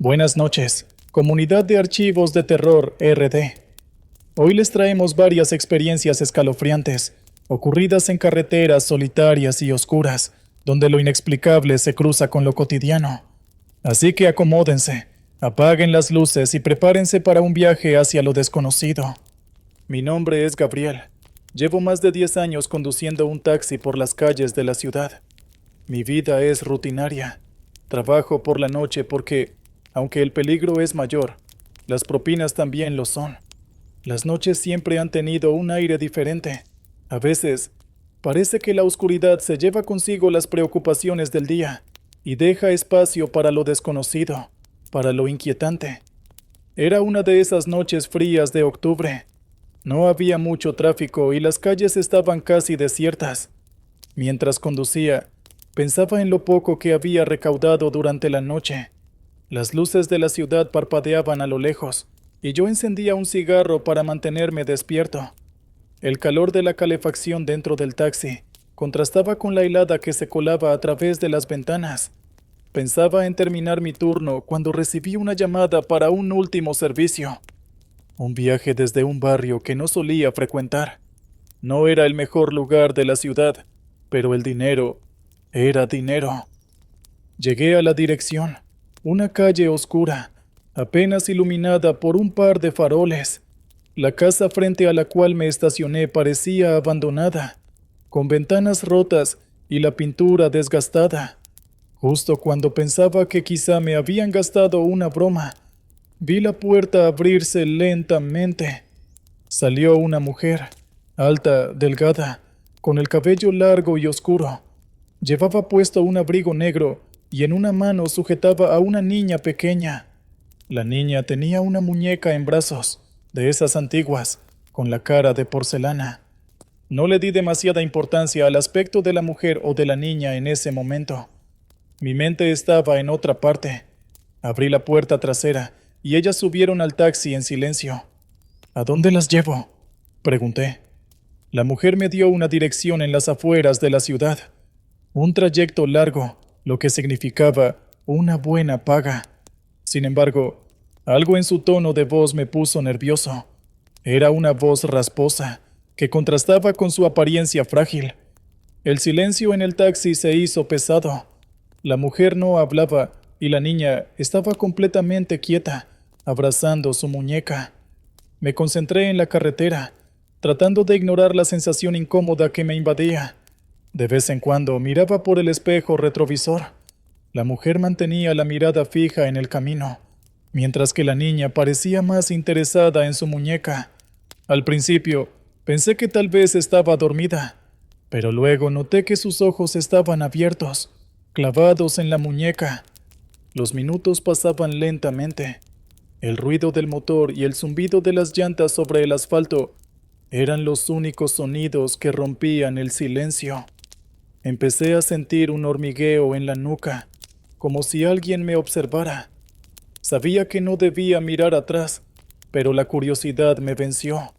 Buenas noches, comunidad de archivos de terror RD. Hoy les traemos varias experiencias escalofriantes, ocurridas en carreteras solitarias y oscuras, donde lo inexplicable se cruza con lo cotidiano. Así que acomódense, apaguen las luces y prepárense para un viaje hacia lo desconocido. Mi nombre es Gabriel. Llevo más de 10 años conduciendo un taxi por las calles de la ciudad. Mi vida es rutinaria. Trabajo por la noche porque, aunque el peligro es mayor, las propinas también lo son. Las noches siempre han tenido un aire diferente. A veces, parece que la oscuridad se lleva consigo las preocupaciones del día y deja espacio para lo desconocido, para lo inquietante. Era una de esas noches frías de octubre. No había mucho tráfico y las calles estaban casi desiertas. Mientras conducía, pensaba en lo poco que había recaudado durante la noche. Las luces de la ciudad parpadeaban a lo lejos, y yo encendía un cigarro para mantenerme despierto. El calor de la calefacción dentro del taxi contrastaba con la helada que se colaba a través de las ventanas. Pensaba en terminar mi turno cuando recibí una llamada para un último servicio. Un viaje desde un barrio que no solía frecuentar. No era el mejor lugar de la ciudad, pero el dinero era dinero. Llegué a la dirección, una calle oscura, apenas iluminada por un par de faroles. La casa frente a la cual me estacioné parecía abandonada, con ventanas rotas y la pintura desgastada. Justo cuando pensaba que quizá me habían gastado una broma, vi la puerta abrirse lentamente. Salió una mujer, alta, delgada, con el cabello largo y oscuro. Llevaba puesto un abrigo negro y en una mano sujetaba a una niña pequeña. La niña tenía una muñeca en brazos, de esas antiguas, con la cara de porcelana. No le di demasiada importancia al aspecto de la mujer o de la niña en ese momento. Mi mente estaba en otra parte. Abrí la puerta trasera y ellas subieron al taxi en silencio. ¿A dónde las llevo?, pregunté. La mujer me dio una dirección en las afueras de la ciudad. Un trayecto largo, lo que significaba una buena paga. Sin embargo, algo en su tono de voz me puso nervioso. Era una voz rasposa, que contrastaba con su apariencia frágil. El silencio en el taxi se hizo pesado. La mujer no hablaba y la niña estaba completamente quieta, abrazando su muñeca. Me concentré en la carretera, tratando de ignorar la sensación incómoda que me invadía. De vez en cuando miraba por el espejo retrovisor. La mujer mantenía la mirada fija en el camino, mientras que la niña parecía más interesada en su muñeca. Al principio, pensé que tal vez estaba dormida, pero luego noté que sus ojos estaban abiertos, clavados en la muñeca. Los minutos pasaban lentamente. El ruido del motor y el zumbido de las llantas sobre el asfalto eran los únicos sonidos que rompían el silencio. Empecé a sentir un hormigueo en la nuca, como si alguien me observara. Sabía que no debía mirar atrás, pero la curiosidad me venció.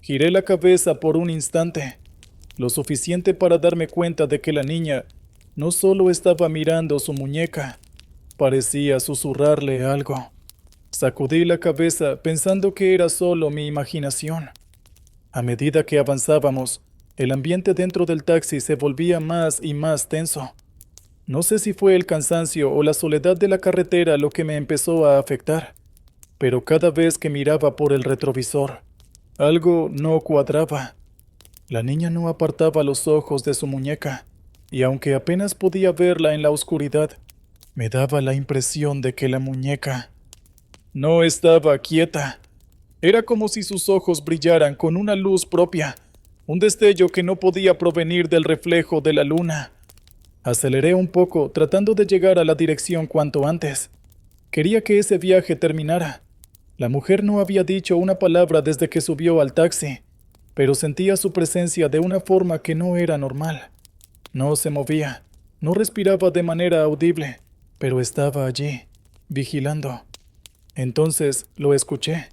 Giré la cabeza por un instante, lo suficiente para darme cuenta de que la niña no solo estaba mirando su muñeca, parecía susurrarle algo. Sacudí la cabeza pensando que era solo mi imaginación. A medida que avanzábamos, el ambiente dentro del taxi se volvía más y más tenso. No sé si fue el cansancio o la soledad de la carretera lo que me empezó a afectar, pero cada vez que miraba por el retrovisor, algo no cuadraba. La niña no apartaba los ojos de su muñeca, y aunque apenas podía verla en la oscuridad, me daba la impresión de que la muñeca no estaba quieta. Era como si sus ojos brillaran con una luz propia, un destello que no podía provenir del reflejo de la luna. Aceleré un poco, tratando de llegar a la dirección cuanto antes. Quería que ese viaje terminara. La mujer no había dicho una palabra desde que subió al taxi, pero sentía su presencia de una forma que no era normal. No se movía, no respiraba de manera audible, pero estaba allí, vigilando. Entonces lo escuché.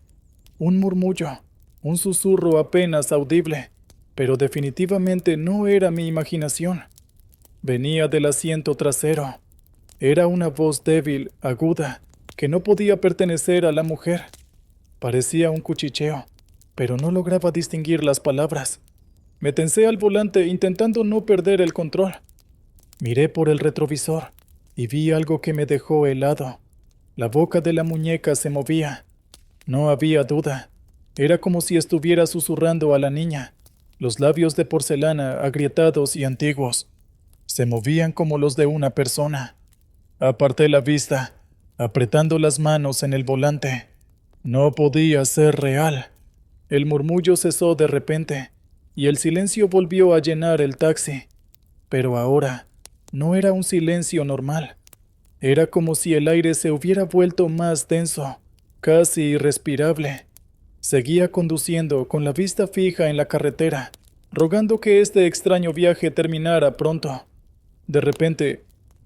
Un murmullo, un susurro apenas audible, pero definitivamente no era mi imaginación. Venía del asiento trasero. Era una voz débil, aguda, que no podía pertenecer a la mujer. Parecía un cuchicheo, pero no lograba distinguir las palabras. Me tensé al volante intentando no perder el control. Miré por el retrovisor y vi algo que me dejó helado. La boca de la muñeca se movía. No había duda. Era como si estuviera susurrando a la niña. Los labios de porcelana, agrietados y antiguos, se movían como los de una persona. Aparté la vista, apretando las manos en el volante. No podía ser real. El murmullo cesó de repente, y el silencio volvió a llenar el taxi. Pero ahora no era un silencio normal. Era como si el aire se hubiera vuelto más denso, casi irrespirable. Seguía conduciendo con la vista fija en la carretera, rogando que este extraño viaje terminara pronto. De repente,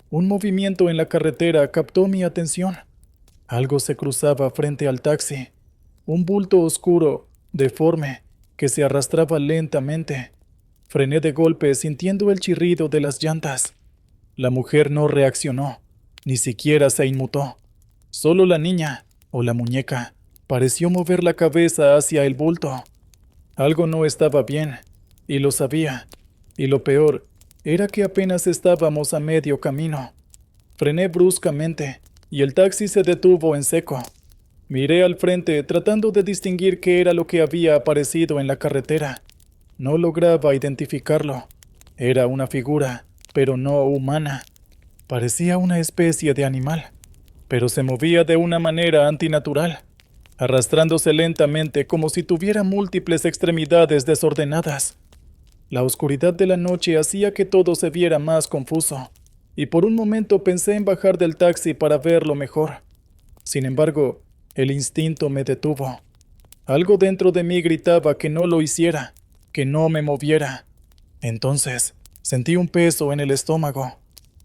un movimiento en la carretera captó mi atención. Algo se cruzaba frente al taxi, un bulto oscuro, deforme, que se arrastraba lentamente. Frené de golpe sintiendo el chirrido de las llantas. La mujer no reaccionó, ni siquiera se inmutó. Solo la niña, o la muñeca, pareció mover la cabeza hacia el bulto. Algo no estaba bien, y lo sabía. Y lo peor era que apenas estábamos a medio camino. Frené bruscamente, y el taxi se detuvo en seco. Miré al frente tratando de distinguir qué era lo que había aparecido en la carretera. No lograba identificarlo. Era una figura, pero no humana. Parecía una especie de animal, pero se movía de una manera antinatural, arrastrándose lentamente como si tuviera múltiples extremidades desordenadas. La oscuridad de la noche hacía que todo se viera más confuso, y por un momento pensé en bajar del taxi para verlo mejor. Sin embargo, el instinto me detuvo. Algo dentro de mí gritaba que no lo hiciera, que no me moviera. Entonces, sentí un peso en el estómago,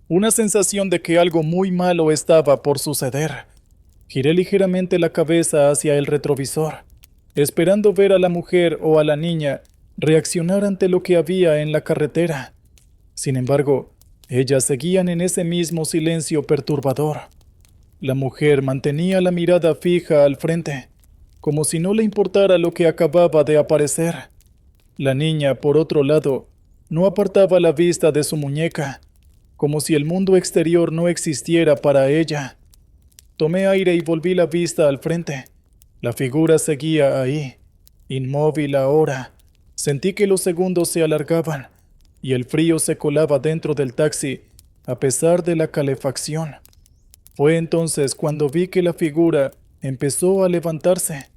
una sensación de que algo muy malo estaba por suceder. Giré ligeramente la cabeza hacia el retrovisor, esperando ver a la mujer o a la niña reaccionar ante lo que había en la carretera. Sin embargo, ellas seguían en ese mismo silencio perturbador. La mujer mantenía la mirada fija al frente, como si no le importara lo que acababa de aparecer. La niña, por otro lado, no apartaba la vista de su muñeca, como si el mundo exterior no existiera para ella. Tomé aire y volví la vista al frente. La figura seguía ahí, inmóvil ahora. Sentí que los segundos se alargaban, y el frío se colaba dentro del taxi, a pesar de la calefacción. Fue entonces cuando vi que la figura empezó a levantarse.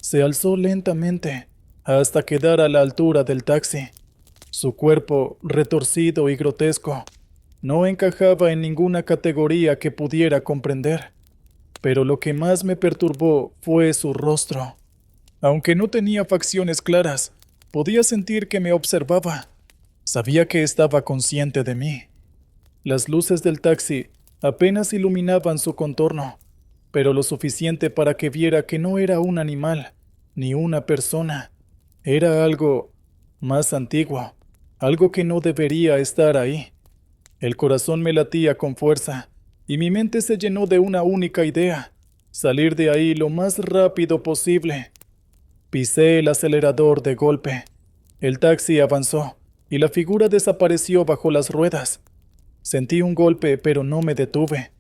Se alzó lentamente, hasta quedar a la altura del taxi. Su cuerpo, retorcido y grotesco, no encajaba en ninguna categoría que pudiera comprender. Pero lo que más me perturbó fue su rostro. Aunque no tenía facciones claras, podía sentir que me observaba. Sabía que estaba consciente de mí. Las luces del taxi apenas iluminaban su contorno, pero lo suficiente para que viera que no era un animal, ni una persona. Era algo más antiguo, algo que no debería estar ahí. El corazón me latía con fuerza, y mi mente se llenó de una única idea: salir de ahí lo más rápido posible. Pisé el acelerador de golpe. El taxi avanzó, y la figura desapareció bajo las ruedas. Sentí un golpe, pero no me detuve.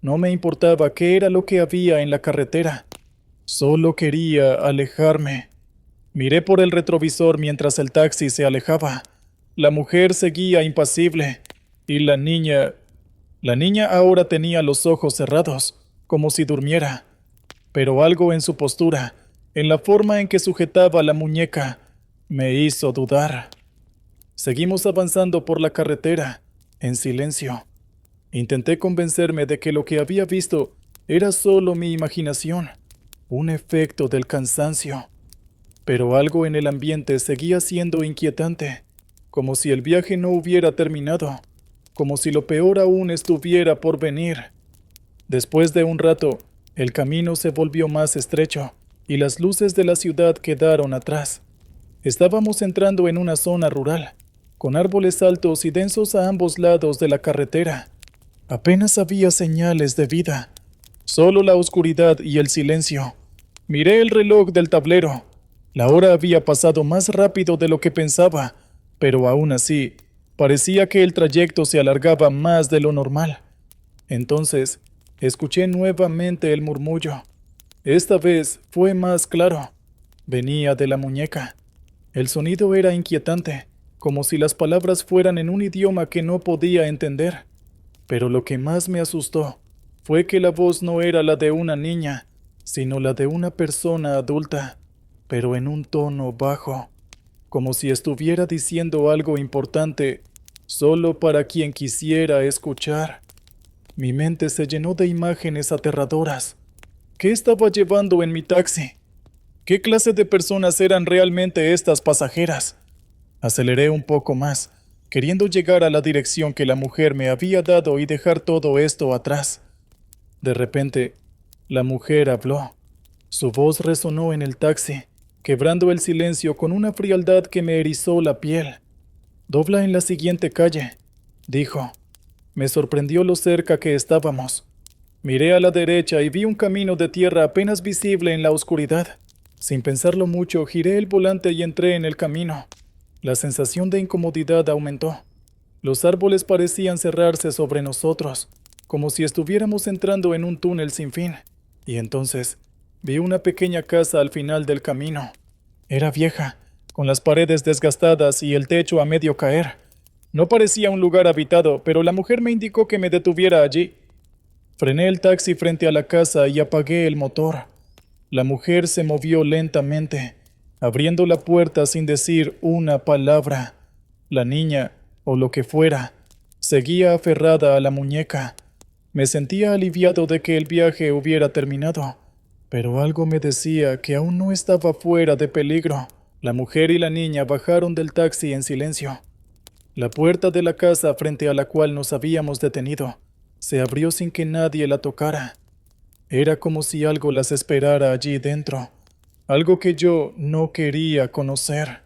No me importaba qué era lo que había en la carretera. Solo quería alejarme. Miré por el retrovisor mientras el taxi se alejaba. La mujer seguía impasible, y la niña ahora tenía los ojos cerrados, como si durmiera. Pero algo en su postura, en la forma en que sujetaba la muñeca, me hizo dudar. Seguimos avanzando por la carretera, en silencio. Intenté convencerme de que lo que había visto era solo mi imaginación, un efecto del cansancio. Pero algo en el ambiente seguía siendo inquietante, como si el viaje no hubiera terminado, como si lo peor aún estuviera por venir. Después de un rato, el camino se volvió más estrecho, y las luces de la ciudad quedaron atrás. Estábamos entrando en una zona rural, con árboles altos y densos a ambos lados de la carretera. Apenas había señales de vida, Solo la oscuridad y el silencio. Miré el reloj del tablero. La hora había pasado más rápido de lo que pensaba, pero aún así, parecía que el trayecto se alargaba más de lo normal. Entonces, escuché nuevamente el murmullo. Esta vez fue más claro. Venía de la muñeca. El sonido era inquietante, como si las palabras fueran en un idioma que no podía entender. Pero lo que más me asustó fue que la voz no era la de una niña, sino la de una persona adulta, pero en un tono bajo, como si estuviera diciendo algo importante solo para quien quisiera escuchar. Mi mente se llenó de imágenes aterradoras. ¿Qué estaba llevando en mi taxi? ¿Qué clase de personas eran realmente estas pasajeras? Aceleré un poco más, queriendo llegar a la dirección que la mujer me había dado y dejar todo esto atrás. De repente, la mujer habló. Su voz resonó en el taxi, quebrando el silencio con una frialdad que me erizó la piel. «Dobla en la siguiente calle», dijo. Me sorprendió lo cerca que estábamos. Miré a la derecha y vi un camino de tierra apenas visible en la oscuridad. Sin pensarlo mucho, giré el volante y entré en el camino. La sensación de incomodidad aumentó. Los árboles parecían cerrarse sobre nosotros, como si estuviéramos entrando en un túnel sin fin. Y entonces vi una pequeña casa al final del camino. Era vieja, con las paredes desgastadas y el techo a medio caer. No parecía un lugar habitado, pero la mujer me indicó que me detuviera allí. Frené el taxi frente a la casa y apagué el motor. La mujer se movió lentamente, abriendo la puerta sin decir una palabra. La niña, o lo que fuera, seguía aferrada a la muñeca. Me sentía aliviado de que el viaje hubiera terminado, pero algo me decía que aún no estaba fuera de peligro. La mujer y la niña bajaron del taxi en silencio. La puerta de la casa frente a la cual nos habíamos detenido se abrió sin que nadie la tocara. Era como si algo las esperara allí dentro, algo que yo no quería conocer.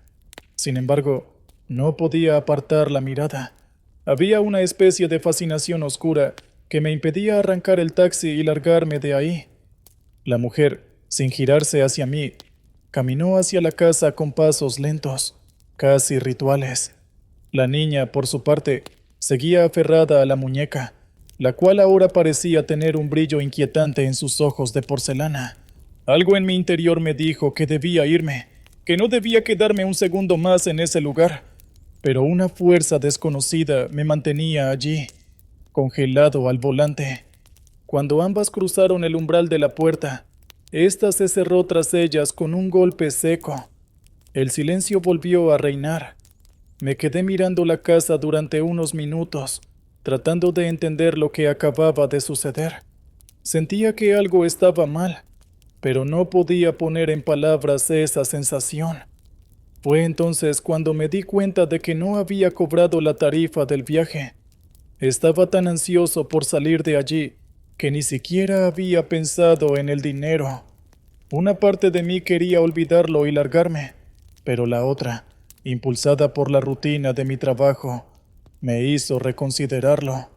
Sin embargo, no podía apartar la mirada. Había una especie de fascinación oscura que me impedía arrancar el taxi y largarme de ahí. La mujer, sin girarse hacia mí, caminó hacia la casa con pasos lentos, casi rituales. La niña, por su parte, seguía aferrada a la muñeca, la cual ahora parecía tener un brillo inquietante en sus ojos de porcelana. Algo en mi interior me dijo que debía irme, que no debía quedarme un segundo más en ese lugar, pero una fuerza desconocida me mantenía allí, congelado al volante. Cuando ambas cruzaron el umbral de la puerta, ésta se cerró tras ellas con un golpe seco. El silencio volvió a reinar. Me quedé mirando la casa durante unos minutos, tratando de entender lo que acababa de suceder. Sentía que algo estaba mal, pero no podía poner en palabras esa sensación. Fue entonces cuando me di cuenta de que no había cobrado la tarifa del viaje. Estaba tan ansioso por salir de allí que ni siquiera había pensado en el dinero. Una parte de mí quería olvidarlo y largarme, pero la otra, impulsada por la rutina de mi trabajo, me hizo reconsiderarlo.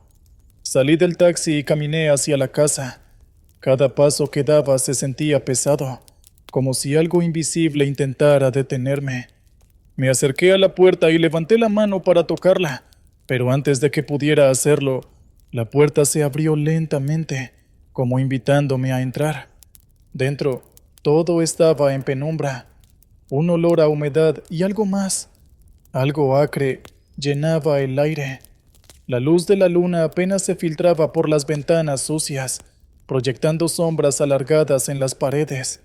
Salí del taxi y caminé hacia la casa. Cada paso que daba se sentía pesado, como si algo invisible intentara detenerme. Me acerqué a la puerta y levanté la mano para tocarla, pero antes de que pudiera hacerlo, la puerta se abrió lentamente, como invitándome a entrar. Dentro, todo estaba en penumbra. Un olor a humedad y algo más. Algo acre llenaba el aire. La luz de la luna apenas se filtraba por las ventanas sucias, proyectando sombras alargadas en las paredes.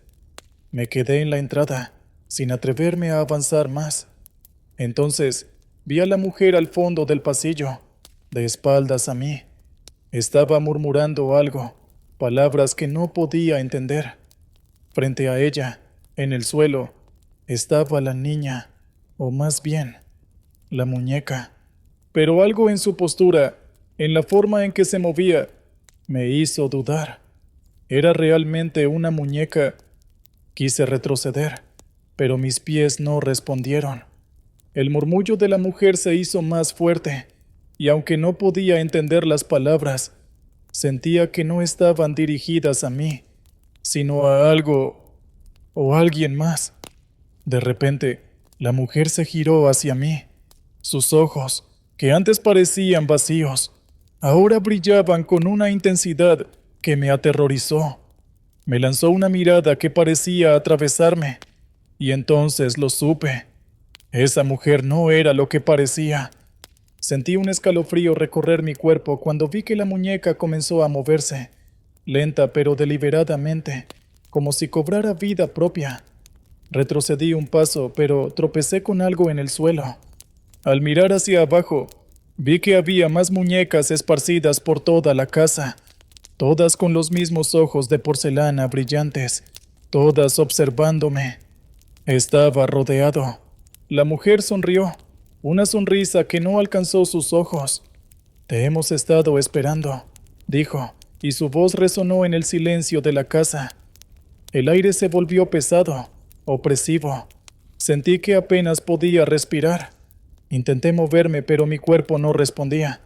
Me quedé en la entrada, sin atreverme a avanzar más. Entonces, vi a la mujer al fondo del pasillo, de espaldas a mí. Estaba murmurando algo, palabras que no podía entender. Frente a ella, en el suelo, estaba la niña, o más bien, la muñeca. Pero algo en su postura, en la forma en que se movía, me hizo dudar. ¿Era realmente una muñeca? Quise retroceder, pero mis pies no respondieron. El murmullo de la mujer se hizo más fuerte, y aunque no podía entender las palabras, Sentía que no estaban dirigidas a mí, sino a algo o alguien más. De repente, la mujer se giró hacia mí. Sus ojos, que antes parecían vacíos, ahora brillaban con una intensidad que me aterrorizó. Me lanzó una mirada que parecía atravesarme, y entonces lo supe. Esa mujer no era lo que parecía. Sentí un escalofrío recorrer mi cuerpo cuando vi que la muñeca comenzó a moverse, lenta pero deliberadamente, como si cobrara vida propia. Retrocedí un paso, pero tropecé con algo en el suelo. Al mirar hacia abajo, vi que había más muñecas esparcidas por toda la casa, todas con los mismos ojos de porcelana brillantes, todas observándome. Estaba rodeado. La mujer sonrió, una sonrisa que no alcanzó sus ojos. Te hemos estado esperando, dijo, y su voz resonó en el silencio de la casa. El aire se volvió pesado, opresivo. Sentí que apenas podía respirar. Intenté moverme, pero mi cuerpo no respondía.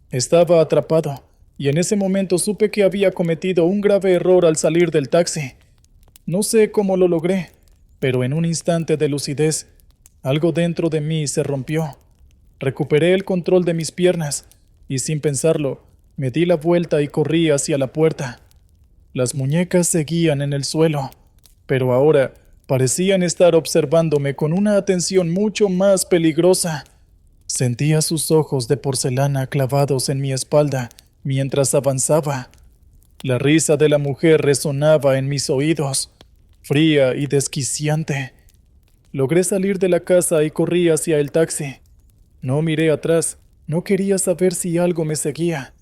Estaba atrapado, y en ese momento supe que había cometido un grave error al salir del taxi. No sé cómo lo logré, pero en un instante de lucidez, algo dentro de mí se rompió. Recuperé el control de mis piernas, y sin pensarlo, me di la vuelta y corrí hacia la puerta. Las muñecas seguían en el suelo, pero ahora parecían estar observándome con una atención mucho más peligrosa. Sentía sus ojos de porcelana clavados en mi espalda mientras avanzaba. La risa de la mujer resonaba en mis oídos, fría y desquiciante. Logré salir de la casa y corrí hacia el taxi. No miré atrás, no quería saber si algo me seguía.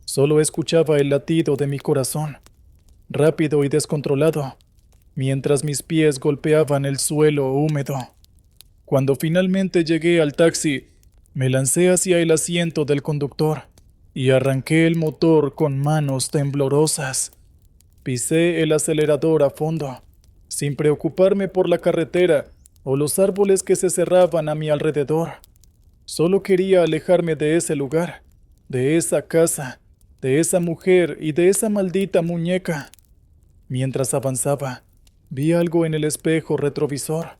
Solo escuchaba el latido de mi corazón, rápido y descontrolado, mientras mis pies golpeaban el suelo húmedo. Cuando finalmente llegué al taxi, me lancé hacia el asiento del conductor y arranqué el motor con manos temblorosas. Pisé el acelerador a fondo, sin preocuparme por la carretera o los árboles que se cerraban a mi alrededor. Solo quería alejarme de ese lugar, de esa casa, de esa mujer y de esa maldita muñeca. Mientras avanzaba, vi algo en el espejo retrovisor.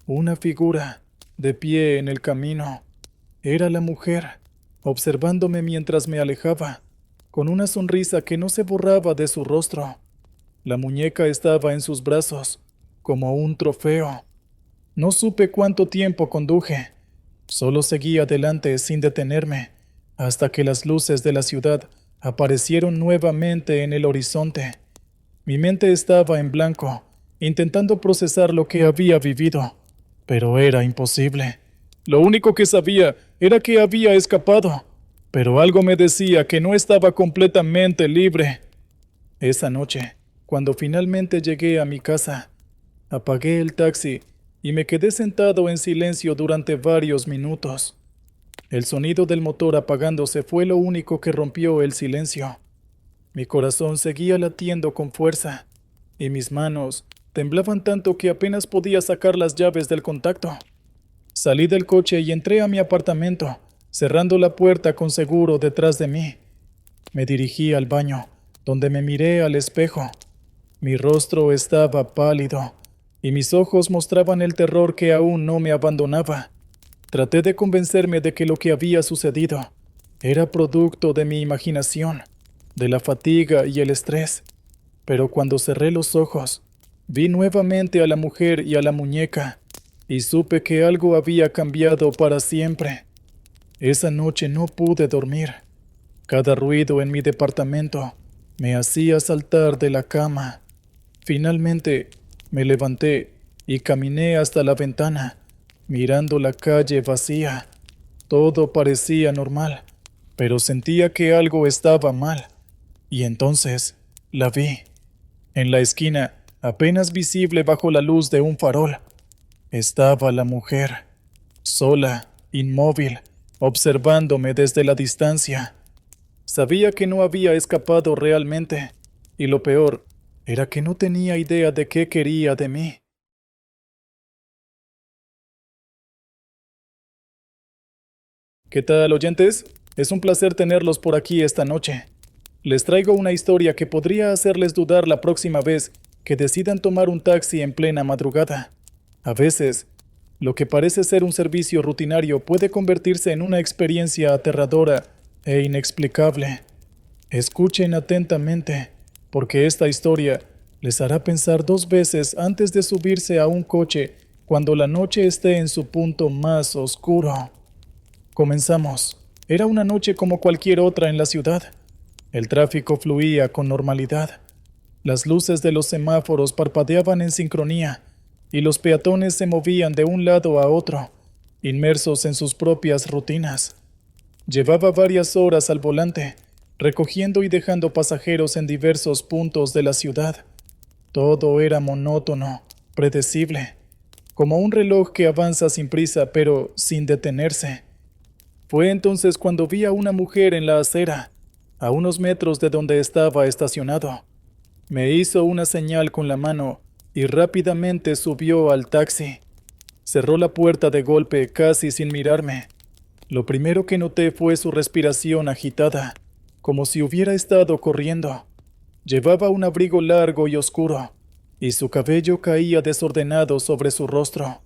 Una figura, de pie en el camino. Era la mujer, observándome mientras me alejaba, con una sonrisa que no se borraba de su rostro. La muñeca estaba en sus brazos, como un trofeo. No supe cuánto tiempo conduje. Solo seguí adelante sin detenerme, hasta que las luces de la ciudad aparecieron nuevamente en el horizonte. Mi mente estaba en blanco, intentando procesar lo que había vivido, pero era imposible. Lo único que sabía era que había escapado, pero algo me decía que no estaba completamente libre. Esa noche, cuando finalmente llegué a mi casa, apagué el taxi y me quedé sentado en silencio durante varios minutos. El sonido del motor apagándose fue lo único que rompió el silencio. Mi corazón seguía latiendo con fuerza, y mis manos temblaban tanto que apenas podía sacar las llaves del contacto. Salí del coche y entré a mi apartamento, cerrando la puerta con seguro detrás de mí. Me dirigí al baño, donde me miré al espejo. Mi rostro estaba pálido, y mis ojos mostraban el terror que aún no me abandonaba. Traté de convencerme de que lo que había sucedido era producto de mi imaginación, de la fatiga y el estrés, pero cuando cerré los ojos, vi nuevamente a la mujer y a la muñeca, y supe que algo había cambiado para siempre. Esa noche no pude dormir. Cada ruido en mi departamento me hacía saltar de la cama. Finalmente, me levanté y caminé hasta la ventana, mirando la calle vacía. Todo parecía normal, pero sentía que algo estaba mal. Y entonces, la vi. En la esquina, apenas visible bajo la luz de un farol, estaba la mujer, sola, inmóvil, observándome desde la distancia. Sabía que no había escapado realmente, y lo peor era que no tenía idea de qué quería de mí. ¿Qué tal, oyentes? Es un placer tenerlos por aquí esta noche. Les traigo una historia que podría hacerles dudar la próxima vez que decidan tomar un taxi en plena madrugada. A veces, lo que parece ser un servicio rutinario puede convertirse en una experiencia aterradora e inexplicable. Escuchen atentamente, porque esta historia les hará pensar 2 veces antes de subirse a un coche cuando la noche esté en su punto más oscuro. Comenzamos. Era una noche como cualquier otra en la ciudad. El tráfico fluía con normalidad. Las luces de los semáforos parpadeaban en sincronía y los peatones se movían de un lado a otro, inmersos en sus propias rutinas. Llevaba varias horas al volante, recogiendo y dejando pasajeros en diversos puntos de la ciudad. Todo era monótono, predecible, como un reloj que avanza sin prisa pero sin detenerse. Fue entonces cuando vi a una mujer en la acera, a unos metros de donde estaba estacionado. Me hizo una señal con la mano y rápidamente subió al taxi. Cerró la puerta de golpe casi sin mirarme. Lo primero que noté fue su respiración agitada, como si hubiera estado corriendo. Llevaba un abrigo largo y oscuro, y su cabello caía desordenado sobre su rostro.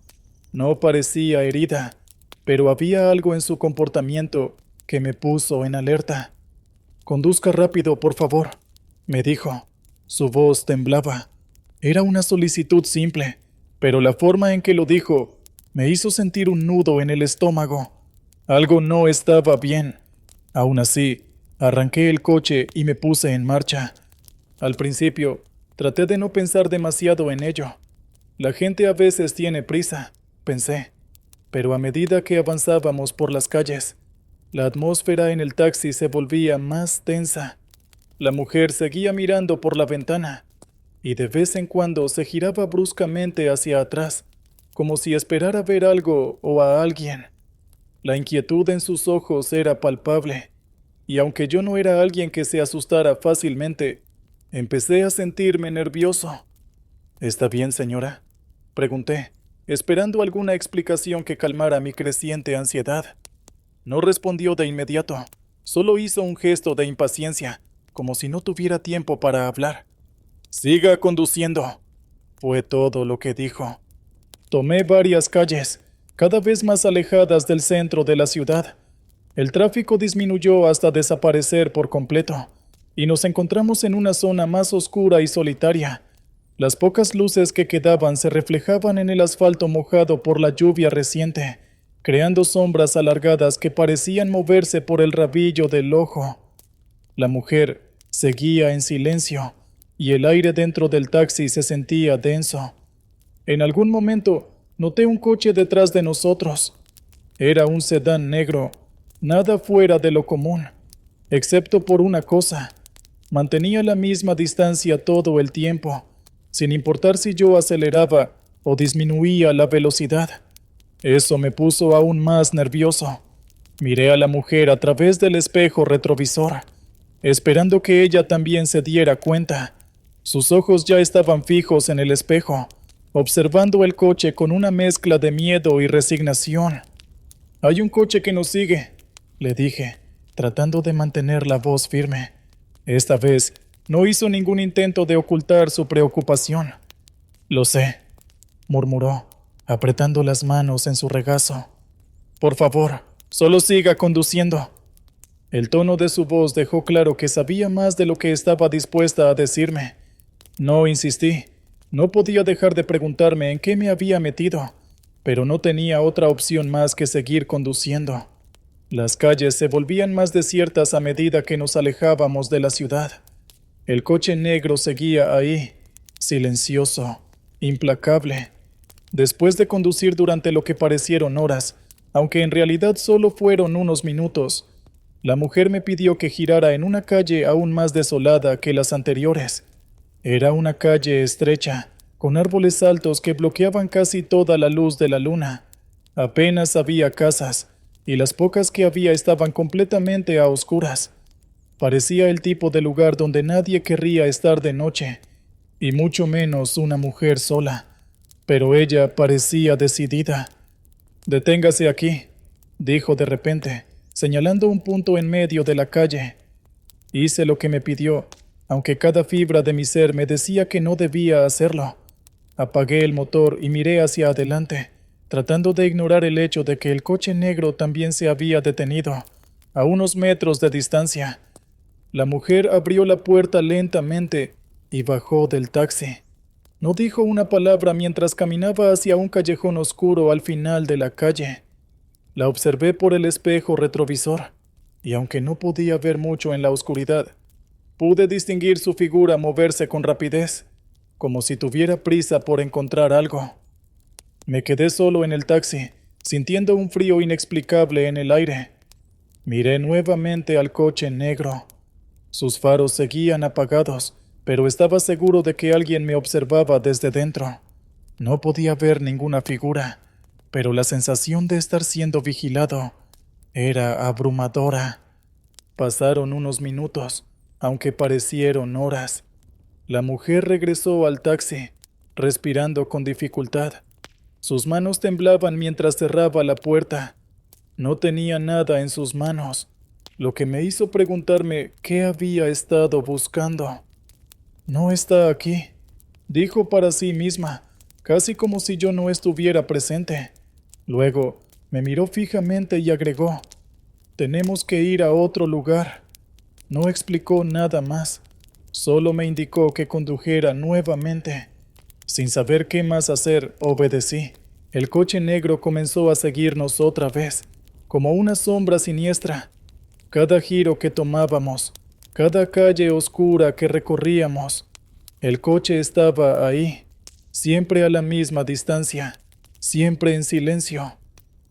No parecía herida, pero había algo en su comportamiento que me puso en alerta. «Conduzca rápido, por favor», me dijo. Su voz temblaba. Era una solicitud simple, pero la forma en que lo dijo me hizo sentir un nudo en el estómago. Algo no estaba bien. Aún así, arranqué el coche y me puse en marcha. Al principio, traté de no pensar demasiado en ello. La gente a veces tiene prisa, pensé, pero a medida que avanzábamos por las calles, la atmósfera en el taxi se volvía más tensa. La mujer seguía mirando por la ventana y de vez en cuando se giraba bruscamente hacia atrás, como si esperara ver algo o a alguien. La inquietud en sus ojos era palpable, y aunque yo no era alguien que se asustara fácilmente, empecé a sentirme nervioso. «¿Está bien, señora?», pregunté, esperando alguna explicación que calmara mi creciente ansiedad. No respondió de inmediato, solo hizo un gesto de impaciencia, como si no tuviera tiempo para hablar. «Siga conduciendo», fue todo lo que dijo. Tomé varias calles, cada vez más alejadas del centro de la ciudad. El tráfico disminuyó hasta desaparecer por completo, y nos encontramos en una zona más oscura y solitaria. Las pocas luces que quedaban se reflejaban en el asfalto mojado por la lluvia reciente, creando sombras alargadas que parecían moverse por el rabillo del ojo. La mujer seguía en silencio, y el aire dentro del taxi se sentía denso. En algún momento, noté un coche detrás de nosotros. Era un sedán negro, nada fuera de lo común, excepto por una cosa. Mantenía la misma distancia todo el tiempo, sin importar si yo aceleraba o disminuía la velocidad. Eso me puso aún más nervioso. Miré a la mujer a través del espejo retrovisor, esperando que ella también se diera cuenta. Sus ojos ya estaban fijos en el espejo, observando el coche con una mezcla de miedo y resignación. «Hay un coche que nos sigue», le dije, tratando de mantener la voz firme. Esta vez no hizo ningún intento de ocultar su preocupación. «Lo sé», murmuró, apretando las manos en su regazo. «Por favor, solo siga conduciendo». El tono de su voz dejó claro que sabía más de lo que estaba dispuesta a decirme. No insistí. No podía dejar de preguntarme en qué me había metido, pero no tenía otra opción más que seguir conduciendo. Las calles se volvían más desiertas a medida que nos alejábamos de la ciudad. El coche negro seguía ahí, silencioso, implacable. Después de conducir durante lo que parecieron horas, aunque en realidad solo fueron unos minutos, la mujer me pidió que girara en una calle aún más desolada que las anteriores. Era una calle estrecha, con árboles altos que bloqueaban casi toda la luz de la luna. Apenas había casas, y las pocas que había estaban completamente a oscuras. Parecía el tipo de lugar donde nadie querría estar de noche, y mucho menos una mujer sola. Pero ella parecía decidida. «Deténgase aquí», dijo de repente, señalando un punto en medio de la calle. Hice lo que me pidió, aunque cada fibra de mi ser me decía que no debía hacerlo. Apagué el motor y miré hacia adelante, tratando de ignorar el hecho de que el coche negro también se había detenido, a unos metros de distancia. La mujer abrió la puerta lentamente y bajó del taxi. No dijo una palabra mientras caminaba hacia un callejón oscuro al final de la calle. La observé por el espejo retrovisor, y aunque no podía ver mucho en la oscuridad, pude distinguir su figura moverse con rapidez, como si tuviera prisa por encontrar algo. Me quedé solo en el taxi, sintiendo un frío inexplicable en el aire. Miré nuevamente al coche negro. Sus faros seguían apagados, pero estaba seguro de que alguien me observaba desde dentro. No podía ver ninguna figura, pero la sensación de estar siendo vigilado era abrumadora. Pasaron unos minutos, aunque parecieron horas. La mujer regresó al taxi, respirando con dificultad. Sus manos temblaban mientras cerraba la puerta. No tenía nada en sus manos, lo que me hizo preguntarme qué había estado buscando. No está aquí, dijo para sí misma, casi como si yo no estuviera presente. Luego, me miró fijamente y agregó, tenemos que ir a otro lugar. No explicó nada más, solo me indicó que condujera nuevamente. Sin saber qué más hacer, obedecí. El coche negro comenzó a seguirnos otra vez, como una sombra siniestra. Cada giro que tomábamos, cada calle oscura que recorríamos, el coche estaba ahí, siempre a la misma distancia, siempre en silencio.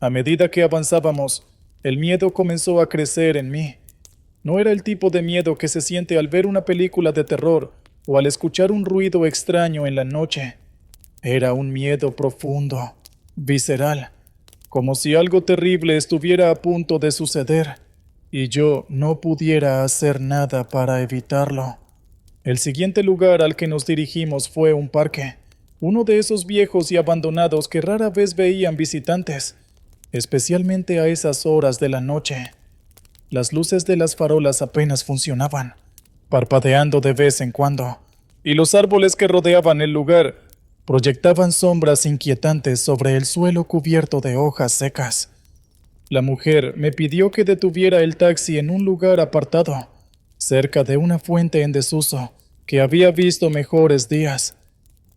A medida que avanzábamos, el miedo comenzó a crecer en mí. No era el tipo de miedo que se siente al ver una película de terror o al escuchar un ruido extraño en la noche. Era un miedo profundo, visceral, como si algo terrible estuviera a punto de suceder y yo no pudiera hacer nada para evitarlo. El siguiente lugar al que nos dirigimos fue un parque, uno de esos viejos y abandonados que rara vez veían visitantes, especialmente a esas horas de la noche. Las luces de las farolas apenas funcionaban, parpadeando de vez en cuando, y los árboles que rodeaban el lugar proyectaban sombras inquietantes sobre el suelo cubierto de hojas secas. La mujer me pidió que detuviera el taxi en un lugar apartado, cerca de una fuente en desuso que había visto mejores días.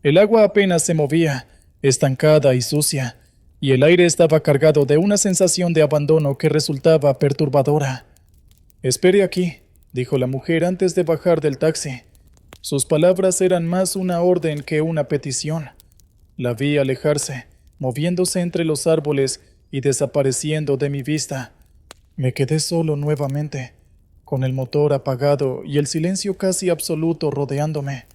El agua apenas se movía, estancada y sucia, y el aire estaba cargado de una sensación de abandono que resultaba perturbadora. «Espere aquí», dijo la mujer antes de bajar del taxi. Sus palabras eran más una orden que una petición. La vi alejarse, moviéndose entre los árboles y desapareciendo de mi vista. Me quedé solo nuevamente, con el motor apagado y el silencio casi absoluto rodeándome.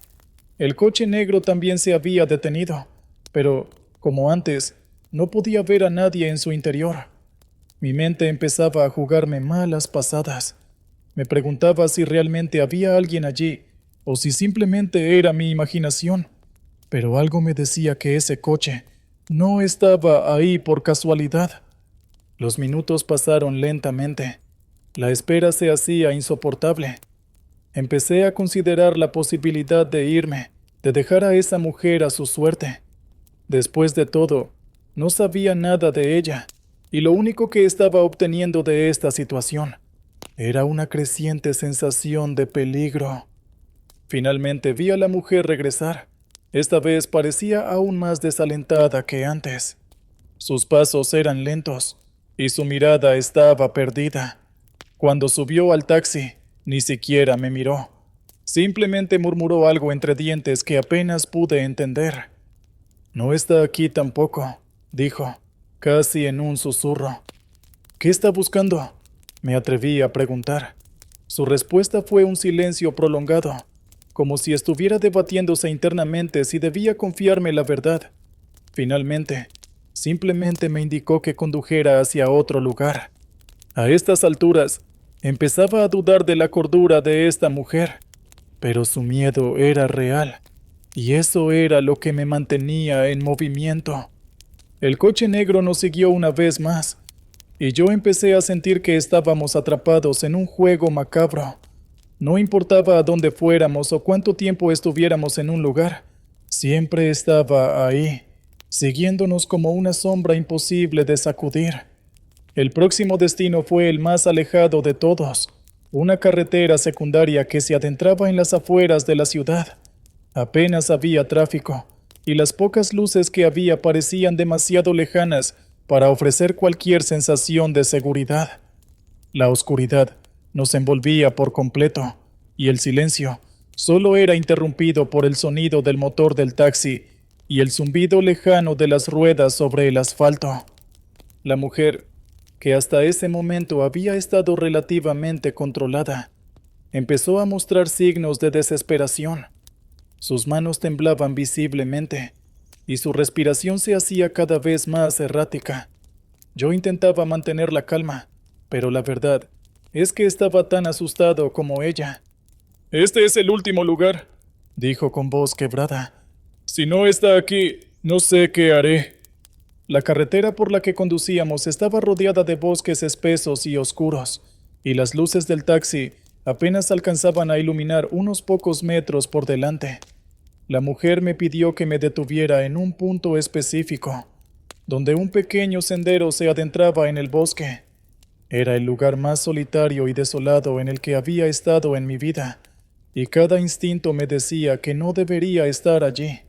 El coche negro también se había detenido, pero, como antes, no podía ver a nadie en su interior. Mi mente empezaba a jugarme malas pasadas. Me preguntaba si realmente había alguien allí o si simplemente era mi imaginación. Pero algo me decía que ese coche no estaba ahí por casualidad. Los minutos pasaron lentamente. La espera se hacía insoportable. Empecé a considerar la posibilidad de irme, de dejar a esa mujer a su suerte. Después de todo, no sabía nada de ella, y lo único que estaba obteniendo de esta situación era una creciente sensación de peligro. Finalmente vi a la mujer regresar. Esta vez parecía aún más desalentada que antes. Sus pasos eran lentos, y su mirada estaba perdida. Cuando subió al taxi, ni siquiera me miró. Simplemente murmuró algo entre dientes que apenas pude entender. «No está aquí tampoco», dijo, casi en un susurro. «¿Qué está buscando?», me atreví a preguntar. Su respuesta fue un silencio prolongado, como si estuviera debatiéndose internamente si debía confiarme la verdad. Finalmente, simplemente me indicó que condujera hacia otro lugar. A estas alturas, empezaba a dudar de la cordura de esta mujer, pero su miedo era real, y eso era lo que me mantenía en movimiento. El coche negro nos siguió una vez más, y yo empecé a sentir que estábamos atrapados en un juego macabro. No importaba a dónde fuéramos o cuánto tiempo estuviéramos en un lugar, siempre estaba ahí, siguiéndonos como una sombra imposible de sacudir. El próximo destino fue el más alejado de todos, una carretera secundaria que se adentraba en las afueras de la ciudad. Apenas había tráfico, y las pocas luces que había parecían demasiado lejanas para ofrecer cualquier sensación de seguridad. La oscuridad nos envolvía por completo, y el silencio solo era interrumpido por el sonido del motor del taxi y el zumbido lejano de las ruedas sobre el asfalto. La mujer, que hasta ese momento había estado relativamente controlada, empezó a mostrar signos de desesperación. Sus manos temblaban visiblemente, y su respiración se hacía cada vez más errática. Yo intentaba mantener la calma, pero la verdad es que estaba tan asustado como ella. «Este es el último lugar», dijo con voz quebrada. «Si no está aquí, no sé qué haré». La carretera por la que conducíamos estaba rodeada de bosques espesos y oscuros, y las luces del taxi apenas alcanzaban a iluminar unos pocos metros por delante. La mujer me pidió que me detuviera en un punto específico, donde un pequeño sendero se adentraba en el bosque. Era el lugar más solitario y desolado en el que había estado en mi vida, y cada instinto me decía que no debería estar allí.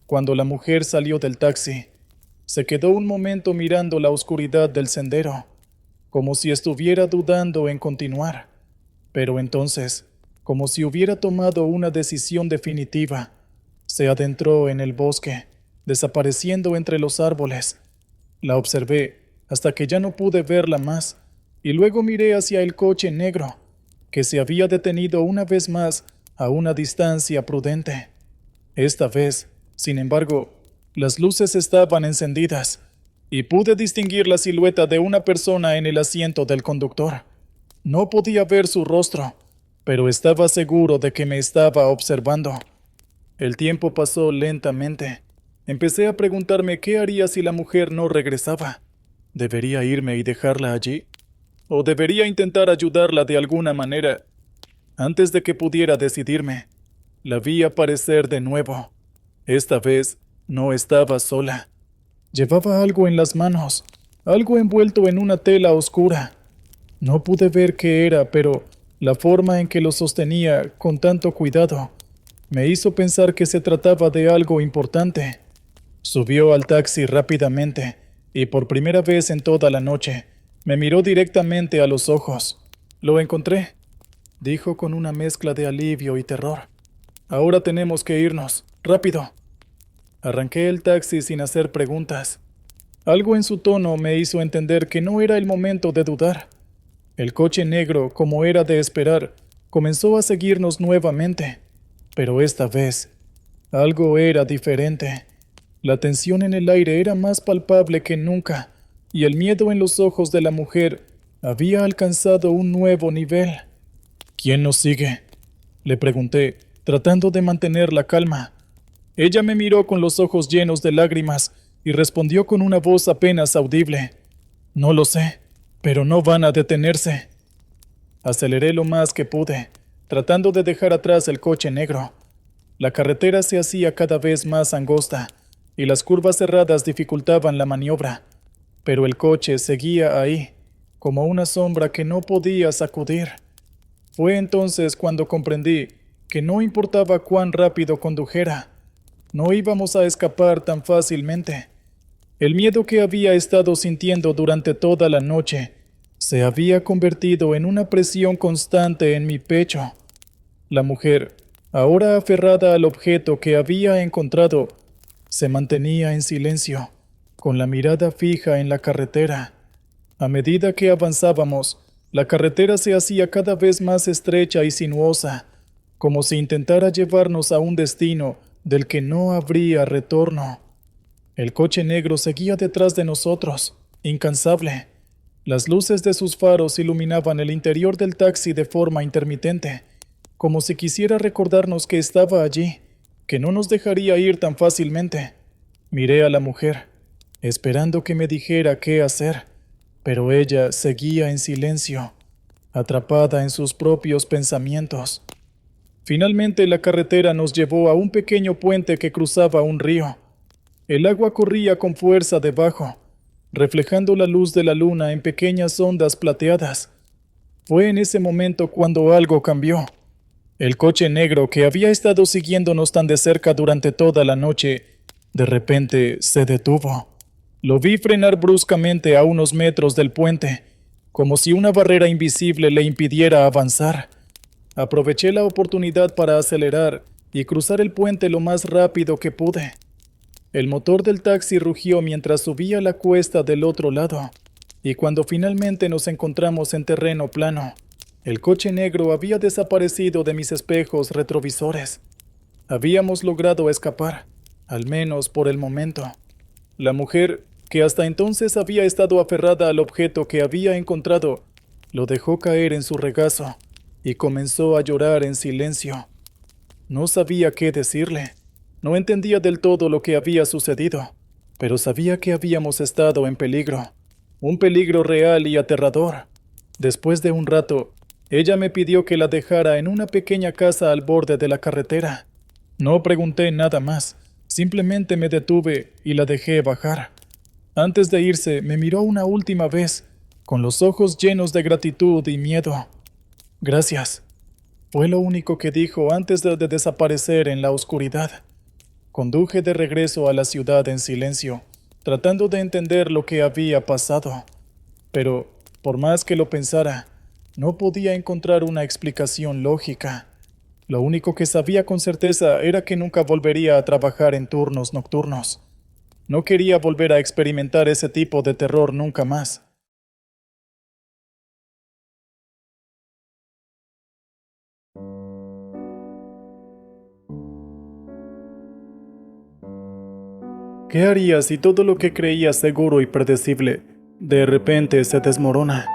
Cuando la mujer salió del taxi, se quedó un momento mirando la oscuridad del sendero, como si estuviera dudando en continuar. Pero entonces, como si hubiera tomado una decisión definitiva, se adentró en el bosque, desapareciendo entre los árboles. La observé hasta que ya no pude verla más, y luego miré hacia el coche negro, que se había detenido una vez más a una distancia prudente. Esta vez, sin embargo, las luces estaban encendidas, y pude distinguir la silueta de una persona en el asiento del conductor. No podía ver su rostro, pero estaba seguro de que me estaba observando. El tiempo pasó lentamente. Empecé a preguntarme qué haría si la mujer no regresaba. ¿Debería irme y dejarla allí? ¿O debería intentar ayudarla de alguna manera? Antes de que pudiera decidirme, la vi aparecer de nuevo. Esta vez no estaba sola. Llevaba algo en las manos, algo envuelto en una tela oscura. No pude ver qué era, pero la forma en que lo sostenía con tanto cuidado me hizo pensar que se trataba de algo importante. Subió al taxi rápidamente y por primera vez en toda la noche me miró directamente a los ojos. «Lo encontré», dijo con una mezcla de alivio y terror. «Ahora tenemos que irnos. ¡Rápido!». Arranqué el taxi sin hacer preguntas. Algo en su tono me hizo entender que no era el momento de dudar. El coche negro, como era de esperar, comenzó a seguirnos nuevamente. Pero esta vez, algo era diferente. La tensión en el aire era más palpable que nunca, y el miedo en los ojos de la mujer había alcanzado un nuevo nivel. «¿Quién nos sigue?», le pregunté, tratando de mantener la calma. Ella me miró con los ojos llenos de lágrimas y respondió con una voz apenas audible. «No lo sé, pero no van a detenerse». Aceleré lo más que pude, tratando de dejar atrás el coche negro. La carretera se hacía cada vez más angosta, y las curvas cerradas dificultaban la maniobra, pero el coche seguía ahí, como una sombra que no podía sacudir. Fue entonces cuando comprendí que no importaba cuán rápido condujera, no íbamos a escapar tan fácilmente. El miedo que había estado sintiendo durante toda la noche se había convertido en una presión constante en mi pecho. La mujer, ahora aferrada al objeto que había encontrado, se mantenía en silencio, con la mirada fija en la carretera. A medida que avanzábamos, la carretera se hacía cada vez más estrecha y sinuosa, como si intentara llevarnos a un destino del que no habría retorno. El coche negro seguía detrás de nosotros, incansable. Las luces de sus faros iluminaban el interior del taxi de forma intermitente, como si quisiera recordarnos que estaba allí, que no nos dejaría ir tan fácilmente. Miré a la mujer, esperando que me dijera qué hacer, pero ella seguía en silencio. atrapada en sus propios pensamientos. Finalmente la carretera nos llevó a un pequeño puente que cruzaba un río. El agua corría con fuerza debajo, reflejando la luz de la luna en pequeñas ondas plateadas. Fue en ese momento cuando algo cambió. El coche negro que había estado siguiéndonos tan de cerca durante toda la noche, de repente se detuvo. Lo vi frenar bruscamente a unos metros del puente, como si una barrera invisible le impidiera avanzar. Aproveché la oportunidad para acelerar y cruzar el puente lo más rápido que pude. El motor del taxi rugió mientras subía la cuesta del otro lado, y cuando finalmente nos encontramos en terreno plano, el coche negro había desaparecido de mis espejos retrovisores. Habíamos logrado escapar, al menos por el momento. La mujer, que hasta entonces había estado aferrada al objeto que había encontrado, lo dejó caer en su regazo y comenzó a llorar en silencio. No sabía qué decirle. No entendía del todo lo que había sucedido, pero sabía que habíamos estado en peligro. Un peligro real y aterrador. Después de un rato, ella me pidió que la dejara en una pequeña casa al borde de la carretera. No pregunté nada más, simplemente me detuve y la dejé bajar. Antes de irse, me miró una última vez, con los ojos llenos de gratitud y miedo. Gracias. Fue lo único que dijo antes de desaparecer en la oscuridad. Conduje de regreso a la ciudad en silencio, tratando de entender lo que había pasado. Pero, por más que lo pensara, no podía encontrar una explicación lógica. Lo único que sabía con certeza era que nunca volvería a trabajar en turnos nocturnos. No quería volver a experimentar ese tipo de terror nunca más. ¿Qué harías si todo lo que creías seguro y predecible de repente se desmorona?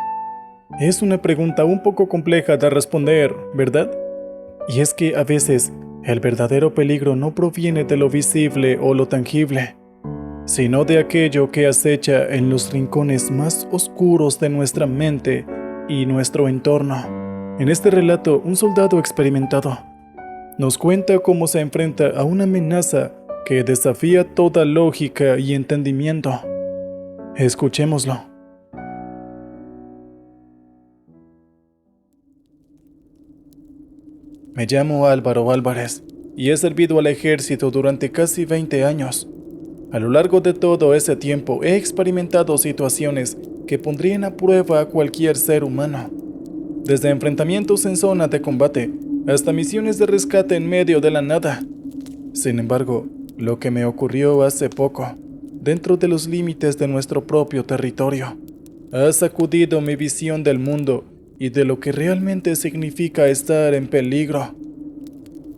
Es una pregunta un poco compleja de responder, ¿verdad? Y es que a veces el verdadero peligro no proviene de lo visible o lo tangible, sino de aquello que acecha en los rincones más oscuros de nuestra mente y nuestro entorno. En este relato, un soldado experimentado nos cuenta cómo se enfrenta a una amenaza que desafía toda lógica y entendimiento. Escuchémoslo. Me llamo Álvaro Álvarez y he servido al ejército durante casi 20 años. A lo largo de todo ese tiempo he experimentado situaciones que pondrían a prueba a cualquier ser humano. Desde enfrentamientos en zona de combate hasta misiones de rescate en medio de la nada. Sin embargo, lo que me ocurrió hace poco, dentro de los límites de nuestro propio territorio, ha sacudido mi visión del mundo y de lo que realmente significa estar en peligro.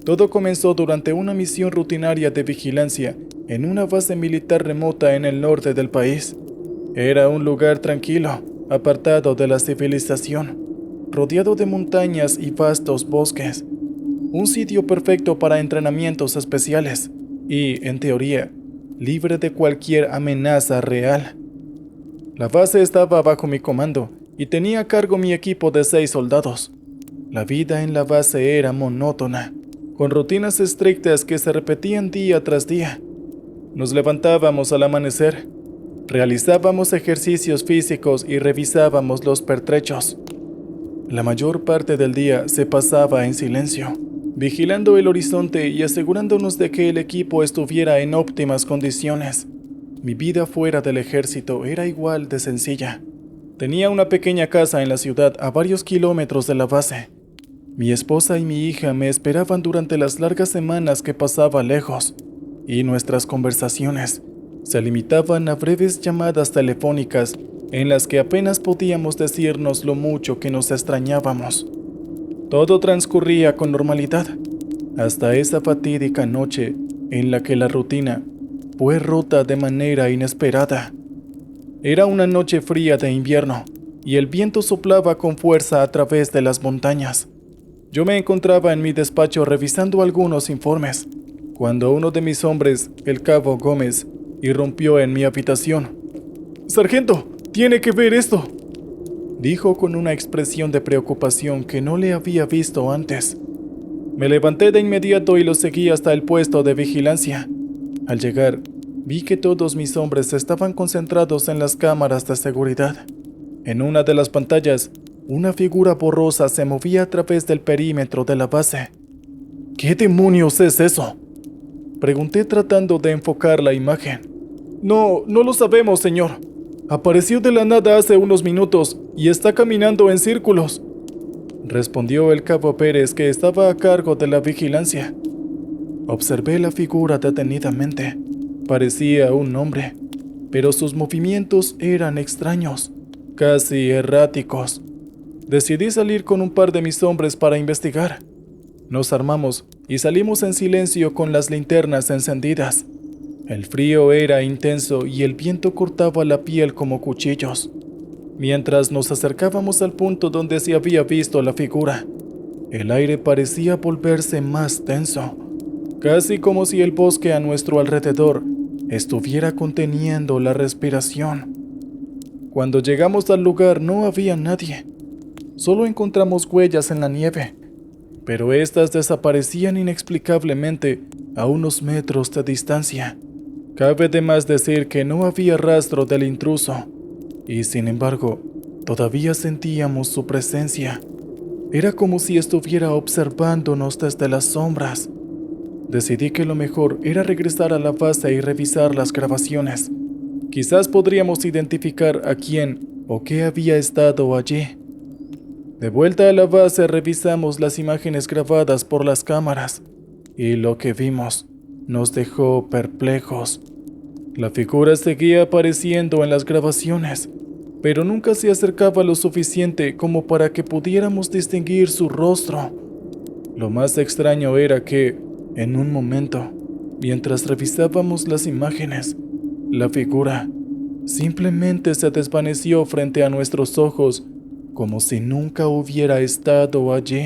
Todo comenzó durante una misión rutinaria de vigilancia en una base militar remota en el norte del país. Era un lugar tranquilo, apartado de la civilización, rodeado de montañas y vastos bosques. Un sitio perfecto para entrenamientos especiales y, en teoría, libre de cualquier amenaza real. La base estaba bajo mi comando y tenía a cargo mi equipo de 6 soldados. La vida en la base era monótona, con rutinas estrictas que se repetían día tras día. Nos levantábamos al amanecer, realizábamos ejercicios físicos y revisábamos los pertrechos. La mayor parte del día se pasaba en silencio, vigilando el horizonte y asegurándonos de que el equipo estuviera en óptimas condiciones. Mi vida fuera del ejército era igual de sencilla. Tenía una pequeña casa en la ciudad a varios kilómetros de la base. Mi esposa y mi hija me esperaban durante las largas semanas que pasaba lejos, y nuestras conversaciones se limitaban a breves llamadas telefónicas en las que apenas podíamos decirnos lo mucho que nos extrañábamos. Todo transcurría con normalidad, hasta esa fatídica noche en la que la rutina fue rota de manera inesperada. Era una noche fría de invierno, y el viento soplaba con fuerza a través de las montañas. Yo me encontraba en mi despacho revisando algunos informes, cuando uno de mis hombres, el cabo Gómez, irrumpió en mi habitación. «¡Sargento! ¡Tiene que ver esto!». dijo con una expresión de preocupación que no le había visto antes. Me levanté de inmediato y lo seguí hasta el puesto de vigilancia. Al llegar, vi que todos mis hombres estaban concentrados en las cámaras de seguridad. En una de las pantallas, una figura borrosa se movía a través del perímetro de la base. ¿Qué demonios es eso?, pregunté tratando de enfocar la imagen. No lo sabemos, señor. Apareció de la nada hace unos minutos y está caminando en círculos, respondió el cabo Pérez, que estaba a cargo de la vigilancia. Observé la figura detenidamente. Parecía un hombre, pero sus movimientos eran extraños, casi erráticos. Decidí salir con un par de mis hombres para investigar. Nos armamos y salimos en silencio con las linternas encendidas. El frío era intenso y el viento cortaba la piel como cuchillos. Mientras nos acercábamos al punto donde se había visto la figura, el aire parecía volverse más tenso, casi como si el bosque a nuestro alrededor estuviera conteniendo la respiración. Cuando llegamos al lugar no había nadie. Solo encontramos huellas en la nieve, pero estas desaparecían inexplicablemente a unos metros de distancia. Cabe de más decir que no había rastro del intruso, y sin embargo, todavía sentíamos su presencia. Era como si estuviera observándonos desde las sombras. Decidí que lo mejor era regresar a la base y revisar las grabaciones. Quizás podríamos identificar a quién o qué había estado allí. De vuelta a la base revisamos las imágenes grabadas por las cámaras, y lo que vimos nos dejó perplejos. La figura seguía apareciendo en las grabaciones, pero nunca se acercaba lo suficiente como para que pudiéramos distinguir su rostro. Lo más extraño era que, en un momento, mientras revisábamos las imágenes, la figura simplemente se desvaneció frente a nuestros ojos, como si nunca hubiera estado allí.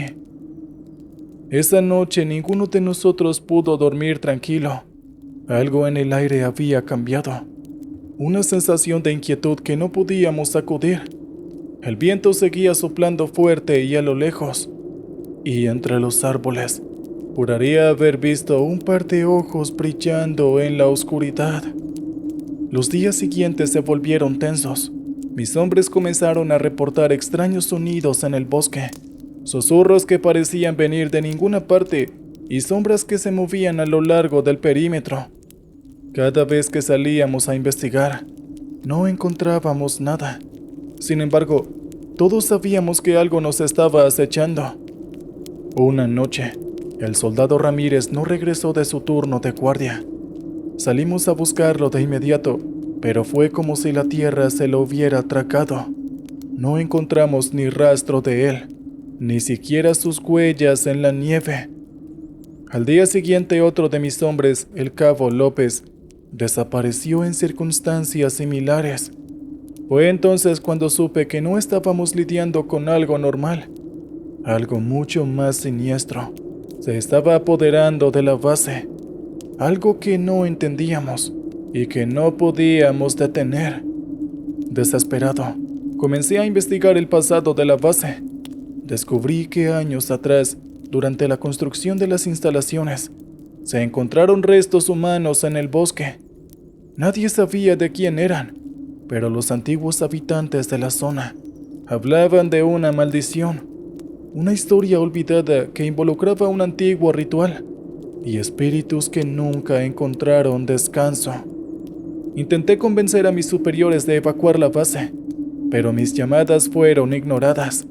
Esa noche ninguno de nosotros pudo dormir tranquilo. Algo en el aire había cambiado. Una sensación de inquietud que no podíamos sacudir. El viento seguía soplando fuerte y a lo lejos, y entre los árboles, juraría haber visto un par de ojos brillando en la oscuridad. Los días siguientes se volvieron tensos. Mis hombres comenzaron a reportar extraños sonidos en el bosque, susurros que parecían venir de ninguna parte y sombras que se movían a lo largo del perímetro. Cada vez que salíamos a investigar, no encontrábamos nada. Sin embargo, todos sabíamos que algo nos estaba acechando. Una noche, el soldado Ramírez no regresó de su turno de guardia. Salimos a buscarlo de inmediato, pero fue como si la tierra se lo hubiera tragado. No encontramos ni rastro de él, ni siquiera sus huellas en la nieve. Al día siguiente, otro de mis hombres, el cabo López, desapareció en circunstancias similares. Fue entonces cuando supe que no estábamos lidiando con algo normal. Algo mucho más siniestro se estaba apoderando de la base. Algo que no entendíamos y que no podíamos detener. Desesperado, comencé a investigar el pasado de la base. Descubrí que años atrás, durante la construcción de las instalaciones, se encontraron restos humanos en el bosque. Nadie sabía de quién eran, pero los antiguos habitantes de la zona hablaban de una maldición, una historia olvidada que involucraba un antiguo ritual y espíritus que nunca encontraron descanso. Intenté convencer a mis superiores de evacuar la base, pero mis llamadas fueron ignoradas.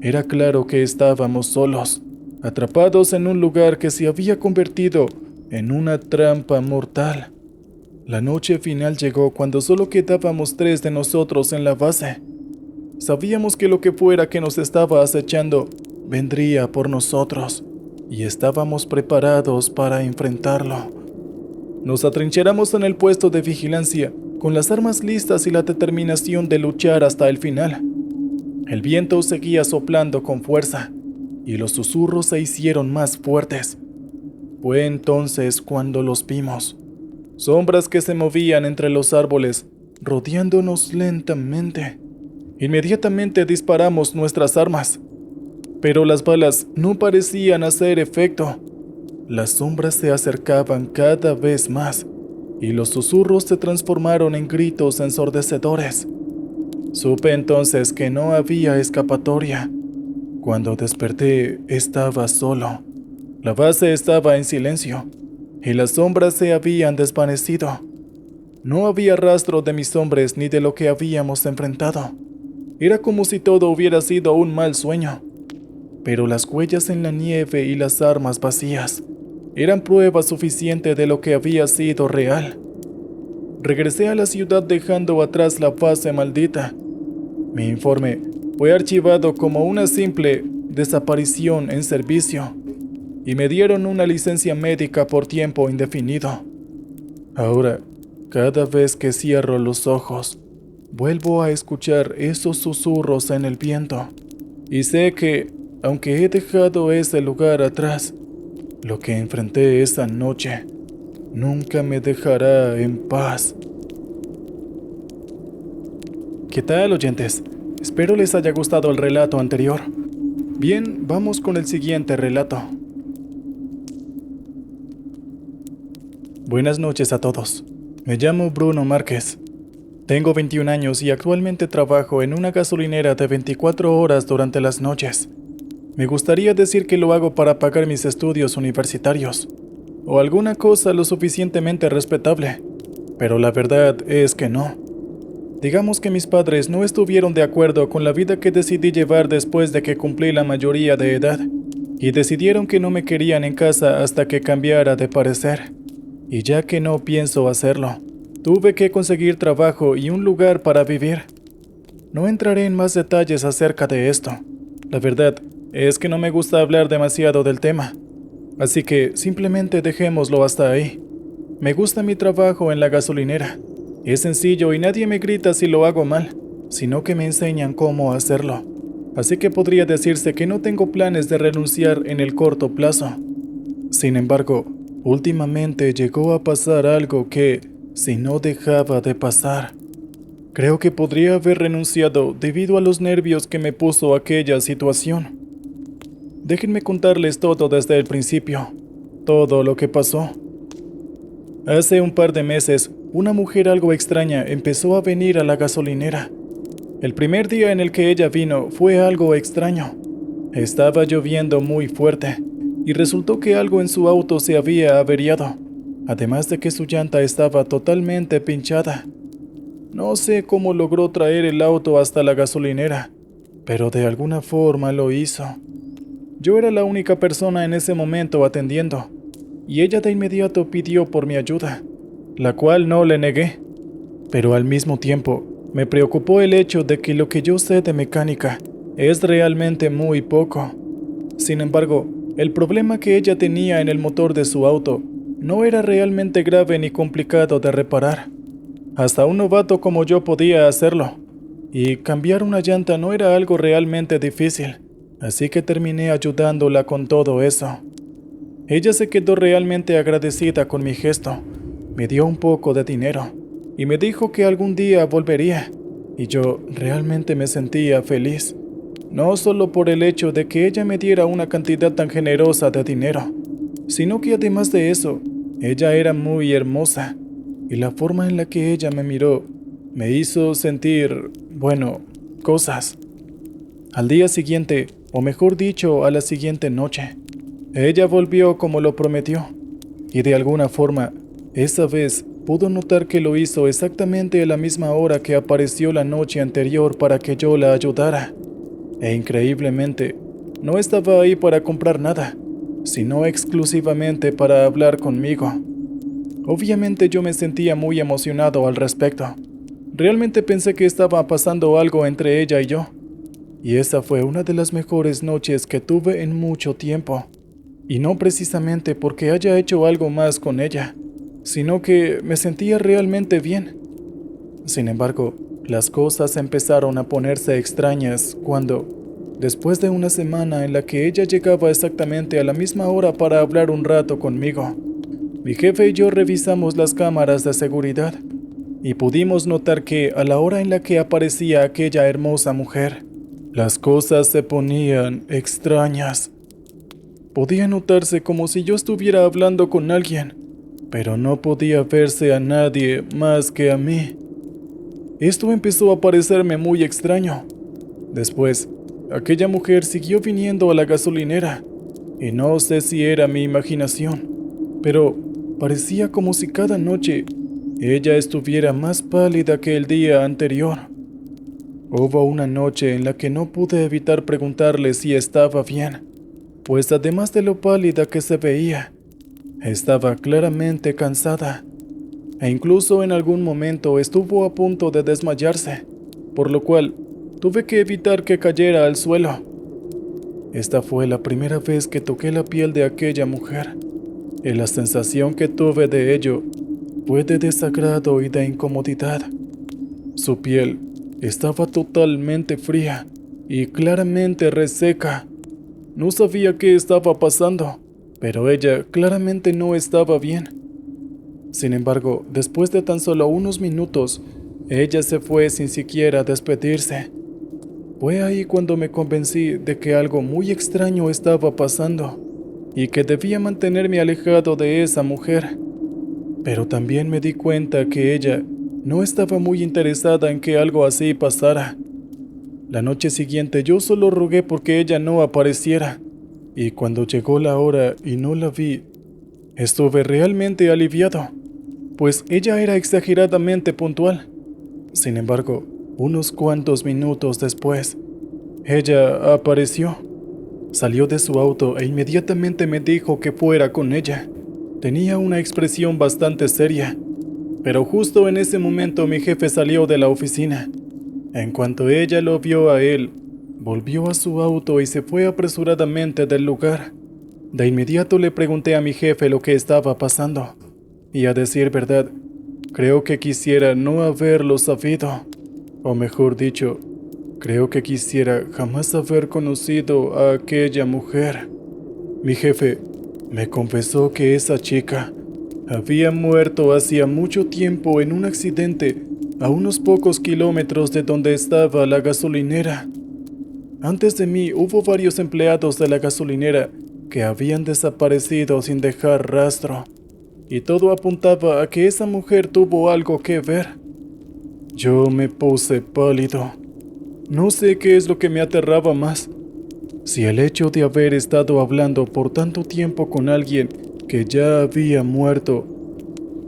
Era claro que estábamos solos, atrapados en un lugar que se había convertido en una trampa mortal. La noche final llegó cuando solo quedábamos 3 de nosotros en la base. Sabíamos que lo que fuera que nos estaba acechando vendría por nosotros, y estábamos preparados para enfrentarlo. Nos atrincheramos en el puesto de vigilancia, con las armas listas y la determinación de luchar hasta el final. El viento seguía soplando con fuerza, y los susurros se hicieron más fuertes. Fue entonces cuando los vimos. Sombras que se movían entre los árboles, rodeándonos lentamente. Inmediatamente disparamos nuestras armas, pero las balas no parecían hacer efecto. Las sombras se acercaban cada vez más y los susurros se transformaron en gritos ensordecedores. Supe entonces que no había escapatoria. Cuando desperté, estaba solo. La base estaba en silencio y las sombras se habían desvanecido. No había rastro de mis hombres ni de lo que habíamos enfrentado. Era como si todo hubiera sido un mal sueño. Pero las huellas en la nieve y las armas vacías eran prueba suficiente de lo que había sido real. Regresé a la ciudad dejando atrás la fase maldita. Mi informe fue archivado como una simple desaparición en servicio y me dieron una licencia médica por tiempo indefinido. Ahora, cada vez que cierro los ojos, vuelvo a escuchar esos susurros en el viento y sé que, aunque he dejado ese lugar atrás, lo que enfrenté esa noche nunca me dejará en paz. ¿Qué tal, oyentes? Espero les haya gustado el relato anterior. Bien, vamos con el siguiente relato. Buenas noches a todos. Me llamo Bruno Márquez. Tengo 21 años y actualmente trabajo en una gasolinera de 24 horas durante las noches. Me gustaría decir que lo hago para pagar mis estudios universitarios, o alguna cosa lo suficientemente respetable, pero la verdad es que no. Digamos que mis padres no estuvieron de acuerdo con la vida que decidí llevar después de que cumplí la mayoría de edad, y decidieron que no me querían en casa hasta que cambiara de parecer. Y ya que no pienso hacerlo, tuve que conseguir trabajo y un lugar para vivir. No entraré en más detalles acerca de esto. La verdad es que no me gusta hablar demasiado del tema, así que simplemente dejémoslo hasta ahí. Me gusta mi trabajo en la gasolinera. Es sencillo y nadie me grita si lo hago mal, sino que me enseñan cómo hacerlo. Así que podría decirse que no tengo planes de renunciar en el corto plazo. Sin embargo, últimamente llegó a pasar algo que, si no dejaba de pasar, creo que podría haber renunciado debido a los nervios que me puso aquella situación. Déjenme contarles todo desde el principio, todo lo que pasó. Hace un par de meses, una mujer algo extraña empezó a venir a la gasolinera. El primer día en el que ella vino fue algo extraño. Estaba lloviendo muy fuerte y resultó que algo en su auto se había averiado, además de que su llanta estaba totalmente pinchada. No sé cómo logró traer el auto hasta la gasolinera, pero de alguna forma lo hizo. Yo era la única persona en ese momento atendiendo, y ella de inmediato pidió por mi ayuda, la cual no le negué. Pero al mismo tiempo, me preocupó el hecho de que lo que yo sé de mecánica es realmente muy poco. Sin embargo, el problema que ella tenía en el motor de su auto no era realmente grave ni complicado de reparar. Hasta un novato como yo podía hacerlo, y cambiar una llanta no era algo realmente difícil, así que terminé ayudándola con todo eso. Ella se quedó realmente agradecida con mi gesto, me dio un poco de dinero y me dijo que algún día volvería, y yo realmente me sentía feliz, no solo por el hecho de que ella me diera una cantidad tan generosa de dinero, sino que además de eso, ella era muy hermosa, y la forma en la que ella me miró me hizo sentir, bueno, cosas. Al día siguiente, o mejor dicho, a la siguiente noche, ella volvió como lo prometió, y de alguna forma, esa vez pudo notar que lo hizo exactamente a la misma hora que apareció la noche anterior para que yo la ayudara. E increíblemente, no estaba ahí para comprar nada, sino exclusivamente para hablar conmigo. Obviamente yo me sentía muy emocionado al respecto. Realmente pensé que estaba pasando algo entre ella y yo. Y esa fue una de las mejores noches que tuve en mucho tiempo. Y no precisamente porque haya hecho algo más con ella, sino que me sentía realmente bien. Sin embargo, las cosas empezaron a ponerse extrañas cuando, después de una semana en la que ella llegaba exactamente a la misma hora para hablar un rato conmigo, mi jefe y yo revisamos las cámaras de seguridad y pudimos notar que, a la hora en la que aparecía aquella hermosa mujer, las cosas se ponían extrañas. Podía notarse como si yo estuviera hablando con alguien, pero no podía verse a nadie más que a mí. Esto empezó a parecerme muy extraño. Después, aquella mujer siguió viniendo a la gasolinera, y no sé si era mi imaginación, pero parecía como si cada noche ella estuviera más pálida que el día anterior. Hubo una noche en la que no pude evitar preguntarle si estaba bien, pues además de lo pálida que se veía, estaba claramente cansada, e incluso en algún momento estuvo a punto de desmayarse, por lo cual tuve que evitar que cayera al suelo. Esta fue la primera vez que toqué la piel de aquella mujer, y la sensación que tuve de ello fue de desagrado y de incomodidad. Su piel estaba totalmente fría y claramente reseca. No sabía qué estaba pasando, pero ella claramente no estaba bien. Sin embargo, después de tan solo unos minutos, ella se fue sin siquiera despedirse. Fue ahí cuando me convencí de que algo muy extraño estaba pasando y que debía mantenerme alejado de esa mujer. Pero también me di cuenta que ella no estaba muy interesada en que algo así pasara. La noche siguiente yo solo rogué porque ella no apareciera, y cuando llegó la hora y no la vi, estuve realmente aliviado, pues ella era exageradamente puntual. Sin embargo, unos cuantos minutos después, ella apareció. Salió de su auto e inmediatamente me dijo que fuera con ella. Tenía una expresión bastante seria, pero justo en ese momento mi jefe salió de la oficina. En cuanto ella lo vio a él, volvió a su auto y se fue apresuradamente del lugar. De inmediato le pregunté a mi jefe lo que estaba pasando, y a decir verdad, creo que quisiera no haberlo sabido, o mejor dicho, creo que quisiera jamás haber conocido a aquella mujer. Mi jefe me confesó que esa chica había muerto hacía mucho tiempo en un accidente a unos pocos kilómetros de donde estaba la gasolinera. Antes de mí hubo varios empleados de la gasolinera que habían desaparecido sin dejar rastro, y todo apuntaba a que esa mujer tuvo algo que ver. Yo me puse pálido. No sé qué es lo que me aterraba más, si el hecho de haber estado hablando por tanto tiempo con alguien que ya había muerto,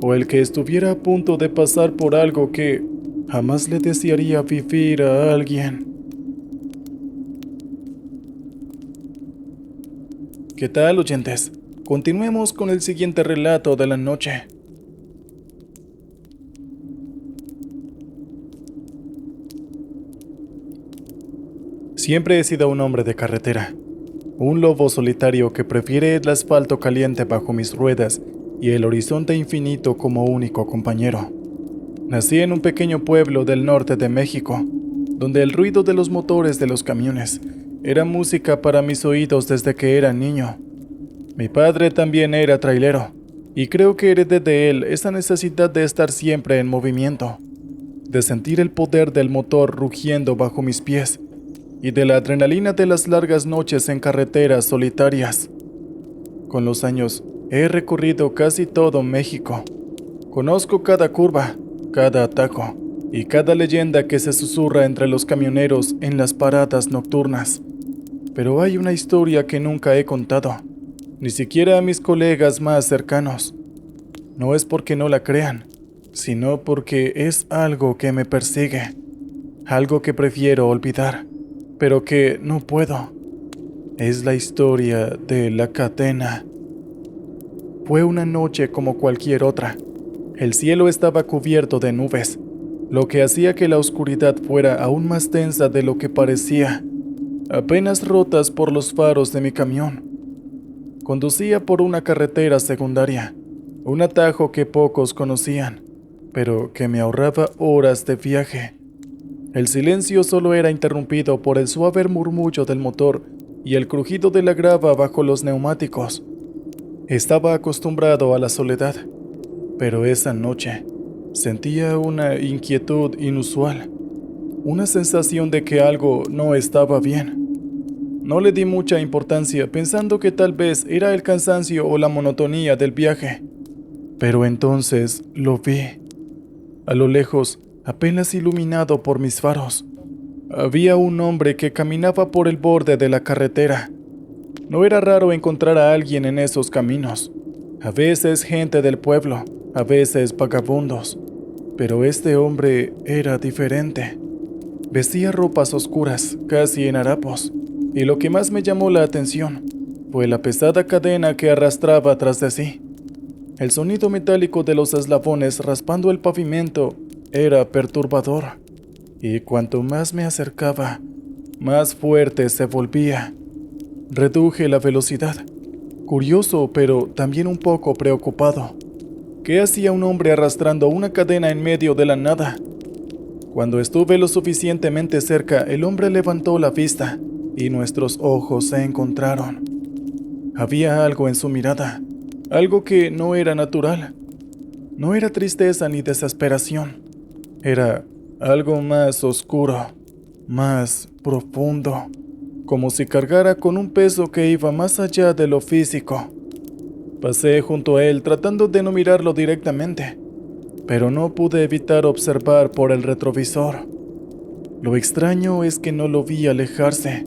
o el que estuviera a punto de pasar por algo que jamás le desearía vivir a alguien. ¿Qué tal, oyentes? Continuemos con el siguiente relato de la noche. Siempre he sido un hombre de carretera, un lobo solitario que prefiere el asfalto caliente bajo mis ruedas y el horizonte infinito como único compañero. Nací en un pequeño pueblo del norte de México, donde el ruido de los motores de los camiones era música para mis oídos desde que era niño. Mi padre también era trailero, y creo que heredé de él esa necesidad de estar siempre en movimiento, de sentir el poder del motor rugiendo bajo mis pies, y de la adrenalina de las largas noches en carreteras solitarias. Con los años, he recorrido casi todo México. Conozco cada curva, cada atajo y cada leyenda que se susurra entre los camioneros en las paradas nocturnas. Pero hay una historia que nunca he contado, ni siquiera a mis colegas más cercanos. No es porque no la crean, sino porque es algo que me persigue, algo que prefiero olvidar, pero que no puedo. Es la historia de la cadena. Fue una noche como cualquier otra. El cielo estaba cubierto de nubes, lo que hacía que la oscuridad fuera aún más densa de lo que parecía, apenas rotas por los faros de mi camión. Conducía por una carretera secundaria, un atajo que pocos conocían, pero que me ahorraba horas de viaje. El silencio solo era interrumpido por el suave murmullo del motor y el crujido de la grava bajo los neumáticos. Estaba acostumbrado a la soledad, pero esa noche Sentía una inquietud inusual, una sensación de que algo no estaba bien. No le di mucha importancia, pensando que tal vez era el cansancio o la monotonía del viaje. Pero entonces lo vi. A lo lejos, apenas iluminado por mis faros, había un hombre que caminaba por el borde de la carretera. No era raro encontrar a alguien en esos caminos. A veces gente del pueblo, a veces vagabundos. Pero este hombre era diferente. Vestía ropas oscuras, casi en harapos, y lo que más me llamó la atención fue la pesada cadena que arrastraba tras de sí. El sonido metálico de los eslabones raspando el pavimento era perturbador, y cuanto más me acercaba, más fuerte se volvía. Reduje la velocidad, curioso pero también un poco preocupado. ¿Qué hacía un hombre arrastrando una cadena en medio de la nada? Cuando estuve lo suficientemente cerca, el hombre levantó la vista y nuestros ojos se encontraron. Había algo en su mirada, algo que no era natural. No era tristeza ni desesperación. Era algo más oscuro, más profundo, como si cargara con un peso que iba más allá de lo físico. Pasé junto a él tratando de no mirarlo directamente, pero no pude evitar observar por el retrovisor. Lo extraño es que no lo vi alejarse.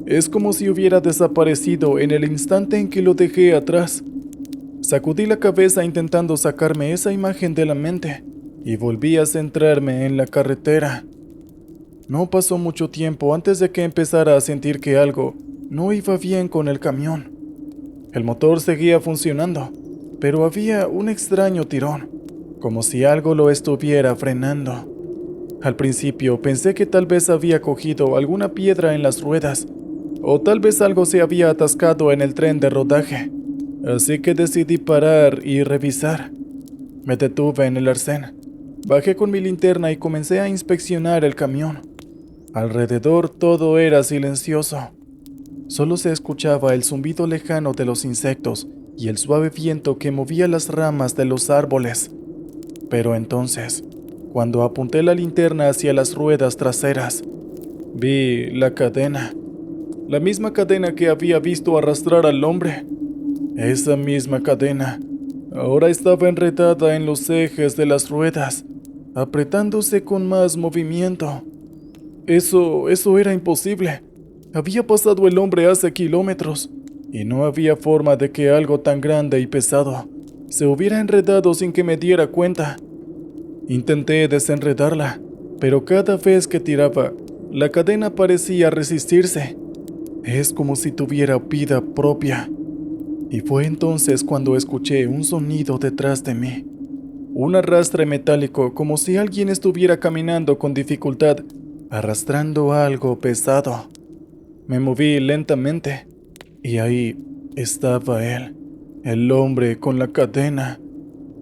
Es como si hubiera desaparecido en el instante en que lo dejé atrás. Sacudí la cabeza intentando sacarme esa imagen de la mente y volví a centrarme en la carretera. No pasó mucho tiempo antes de que empezara a sentir que algo no iba bien con el camión. El motor seguía funcionando, pero había un extraño tirón, como si algo lo estuviera frenando. Al principio pensé que tal vez había cogido alguna piedra en las ruedas, o tal vez algo se había atascado en el tren de rodaje, así que decidí parar y revisar. Me detuve en el arcén, bajé con mi linterna y comencé a inspeccionar el camión. Alrededor todo era silencioso. Solo se escuchaba el zumbido lejano de los insectos y el suave viento que movía las ramas de los árboles. Pero entonces, cuando apunté la linterna hacia las ruedas traseras, vi la cadena. La misma cadena que había visto arrastrar al hombre. Esa misma cadena ahora estaba enredada en los ejes de las ruedas, apretándose con más movimiento. Eso era imposible. Había pasado el hombre hace kilómetros, y no había forma de que algo tan grande y pesado se hubiera enredado sin que me diera cuenta. Intenté desenredarla, pero cada vez que tiraba, la cadena parecía resistirse. Es como si tuviera vida propia. Y fue entonces cuando escuché un sonido detrás de mí. Un arrastre metálico, como si alguien estuviera caminando con dificultad, arrastrando algo pesado. Me moví lentamente, y ahí estaba él, el hombre con la cadena.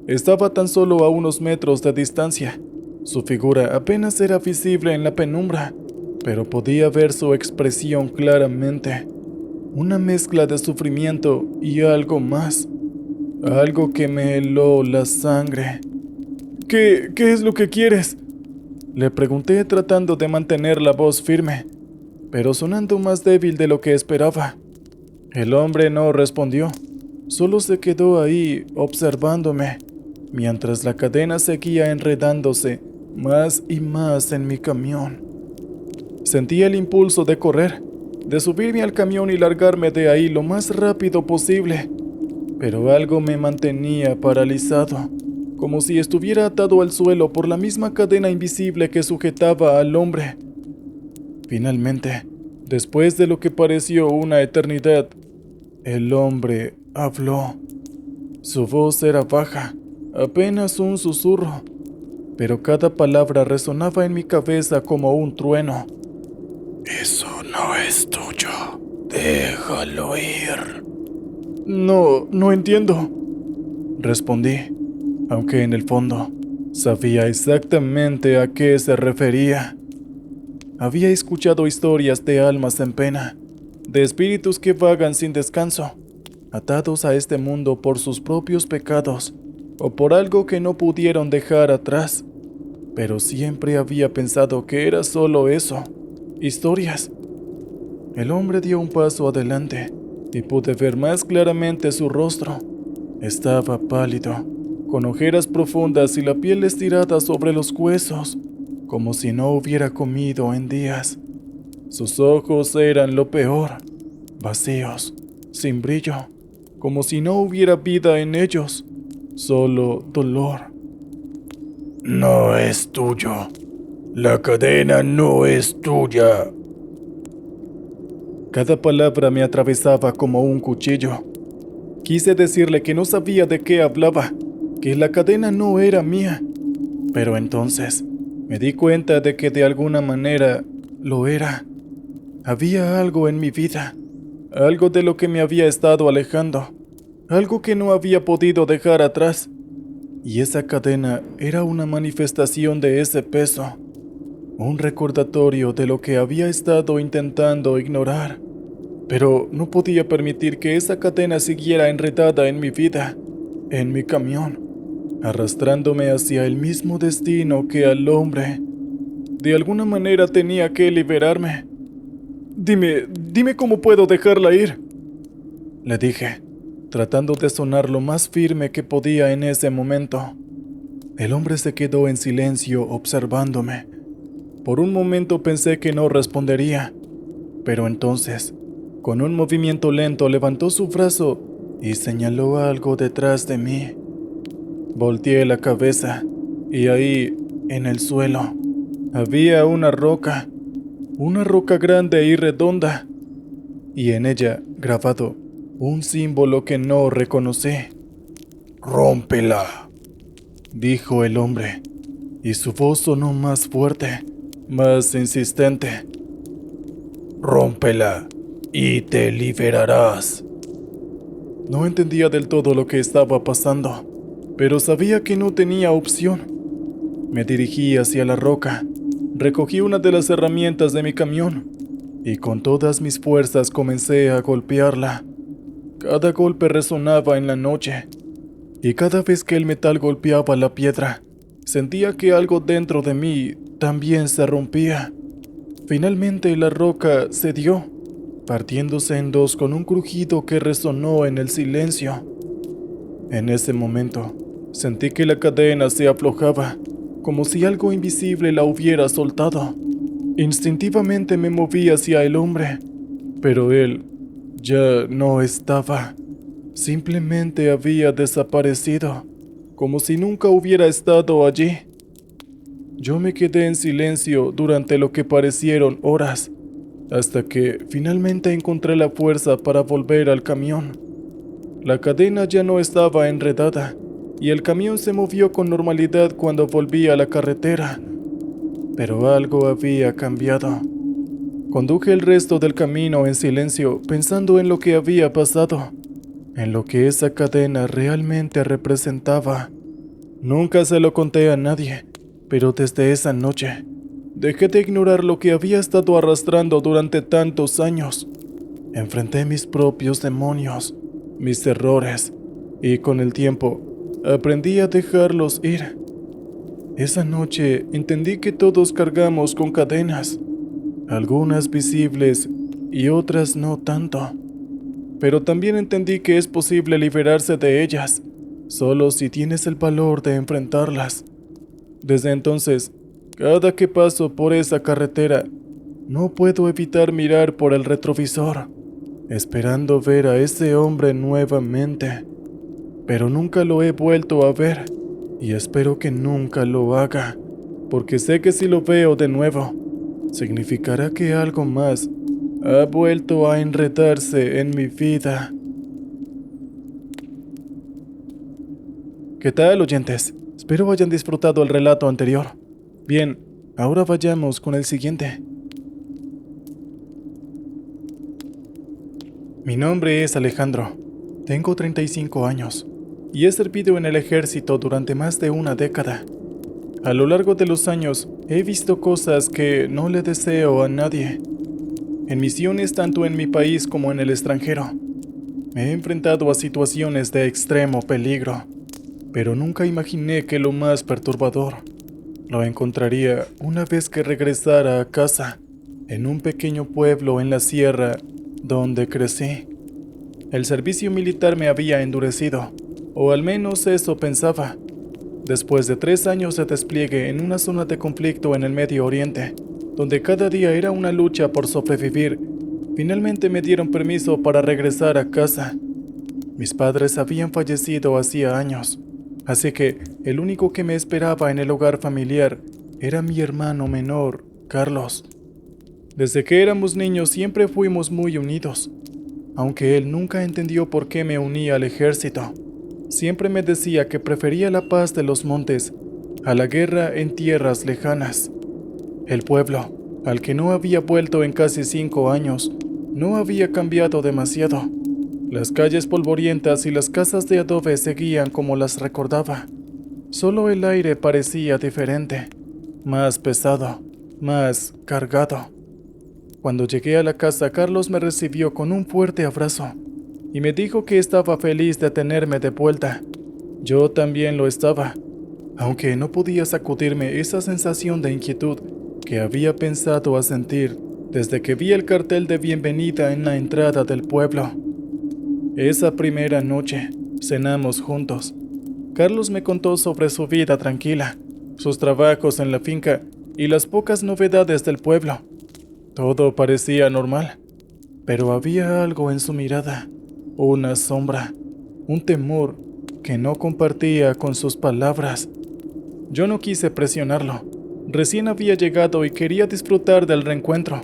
Estaba tan solo a unos metros de distancia. Su figura apenas era visible en la penumbra, pero podía ver su expresión claramente. Una mezcla de sufrimiento y algo más. Algo que me heló la sangre. ¿Qué es lo que quieres?, le pregunté tratando de mantener la voz firme, pero sonando más débil de lo que esperaba. El hombre no respondió, solo se quedó ahí observándome, mientras la cadena seguía enredándose más y más en mi camión. Sentí el impulso de correr, de subirme al camión y largarme de ahí lo más rápido posible, pero algo me mantenía paralizado, como si estuviera atado al suelo por la misma cadena invisible que sujetaba al hombre. Finalmente, después de lo que pareció una eternidad, el hombre habló. Su voz era baja, apenas un susurro, pero cada palabra resonaba en mi cabeza como un trueno. «Eso no es tuyo. Déjalo ir». No entiendo», respondí, aunque en el fondo sabía exactamente a qué se refería. Había escuchado historias de almas en pena, de espíritus que vagan sin descanso, atados a este mundo por sus propios pecados, o por algo que no pudieron dejar atrás. Pero siempre había pensado que era solo eso, historias. El hombre dio un paso adelante y pude ver más claramente su rostro. Estaba pálido, con ojeras profundas y la piel estirada sobre los huesos, como si no hubiera comido en días. Sus ojos eran lo peor, vacíos, sin brillo, como si no hubiera vida en ellos, solo dolor. No es tuyo. La cadena no es tuya. Cada palabra me atravesaba como un cuchillo. Quise decirle que no sabía de qué hablaba, que la cadena no era mía. Pero entonces me di cuenta de que de alguna manera lo era. Había algo en mi vida, algo de lo que me había estado alejando, algo que no había podido dejar atrás. Y esa cadena era una manifestación de ese peso, un recordatorio de lo que había estado intentando ignorar. Pero no podía permitir que esa cadena siguiera enredada en mi vida, en mi camión, arrastrándome hacia el mismo destino que al hombre. De alguna manera tenía que liberarme. Dime cómo puedo dejarla ir, le dije, tratando de sonar lo más firme que podía en ese momento. El hombre se quedó en silencio observándome. Por un momento pensé que no respondería, pero entonces, con un movimiento lento levantó su brazo y señaló algo detrás de mí. Volteé la cabeza y ahí, en el suelo, había una roca grande y redonda, y en ella grabado un símbolo que no reconocí. «Rómpela», dijo el hombre, y su voz sonó más fuerte, más insistente. «Rómpela y te liberarás». No entendía del todo lo que estaba pasando, pero sabía que no tenía opción. Me dirigí hacia la roca, recogí una de las herramientas de mi camión y con todas mis fuerzas comencé a golpearla. Cada golpe resonaba en la noche, y cada vez que el metal golpeaba la piedra, sentía que algo dentro de mí también se rompía. Finalmente la roca cedió, partiéndose en dos con un crujido que resonó en el silencio. En ese momento, sentí que la cadena se aflojaba, como si algo invisible la hubiera soltado. Instintivamente me moví hacia el hombre, pero él ya no estaba. Simplemente había desaparecido, como si nunca hubiera estado allí. Yo me quedé en silencio durante lo que parecieron horas, hasta que finalmente encontré la fuerza para volver al camión. La cadena ya no estaba enredada, y el camión se movió con normalidad cuando volví a la carretera. Pero algo había cambiado. Conduje el resto del camino en silencio, pensando en lo que había pasado, en lo que esa cadena realmente representaba. Nunca se lo conté a nadie, pero desde esa noche dejé de ignorar lo que había estado arrastrando durante tantos años. Enfrenté mis propios demonios, mis errores, y con el tiempo aprendí a dejarlos ir. Esa noche entendí que todos cargamos con cadenas, algunas visibles y otras no tanto. Pero también entendí que es posible liberarse de ellas, solo si tienes el valor de enfrentarlas. Desde entonces, cada que paso por esa carretera, no puedo evitar mirar por el retrovisor, esperando ver a ese hombre nuevamente. Pero nunca lo he vuelto a ver, y espero que nunca lo haga, porque sé que si lo veo de nuevo, significará que algo más ha vuelto a enredarse en mi vida. ¿Qué tal, oyentes? Espero hayan disfrutado el relato anterior. Bien, ahora vayamos con el siguiente. Mi nombre es Alejandro. Tengo 35 años y he servido en el ejército durante más de una década. A lo largo de los años he visto cosas que no le deseo a nadie. En misiones tanto en mi país como en el extranjero, me he enfrentado a situaciones de extremo peligro. pero nunca imaginé que lo más perturbador lo encontraría una vez que regresara a casa, en un pequeño pueblo en la sierra donde crecí. El servicio militar me había endurecido, o al menos eso pensaba. Después de 3 años de despliegue en una zona de conflicto en el Medio Oriente, donde cada día era una lucha por sobrevivir, finalmente me dieron permiso para regresar a casa. Mis padres habían fallecido hacía años, así que el único que me esperaba en el hogar familiar era mi hermano menor, Carlos. Desde que éramos niños siempre fuimos muy unidos, aunque él nunca entendió por qué me unía al ejército. Siempre me decía que prefería la paz de los montes a la guerra en tierras lejanas. El pueblo, al que no había vuelto en casi 5 años, no había cambiado demasiado. Las calles polvorientas y las casas de adobe seguían como las recordaba. Solo el aire parecía diferente, más pesado, más cargado. Cuando llegué a la casa, Carlos me recibió con un fuerte abrazo y me dijo que estaba feliz de tenerme de vuelta. Yo también lo estaba, aunque no podía sacudirme esa sensación de inquietud que había pensado a sentir desde que vi el cartel de bienvenida en la entrada del pueblo. Esa primera noche, cenamos juntos. Carlos me contó sobre su vida tranquila, sus trabajos en la finca y las pocas novedades del pueblo. Todo parecía normal, pero había algo en su mirada, una sombra, un temor que no compartía con sus palabras. Yo no quise presionarlo. Recién había llegado y quería disfrutar del reencuentro.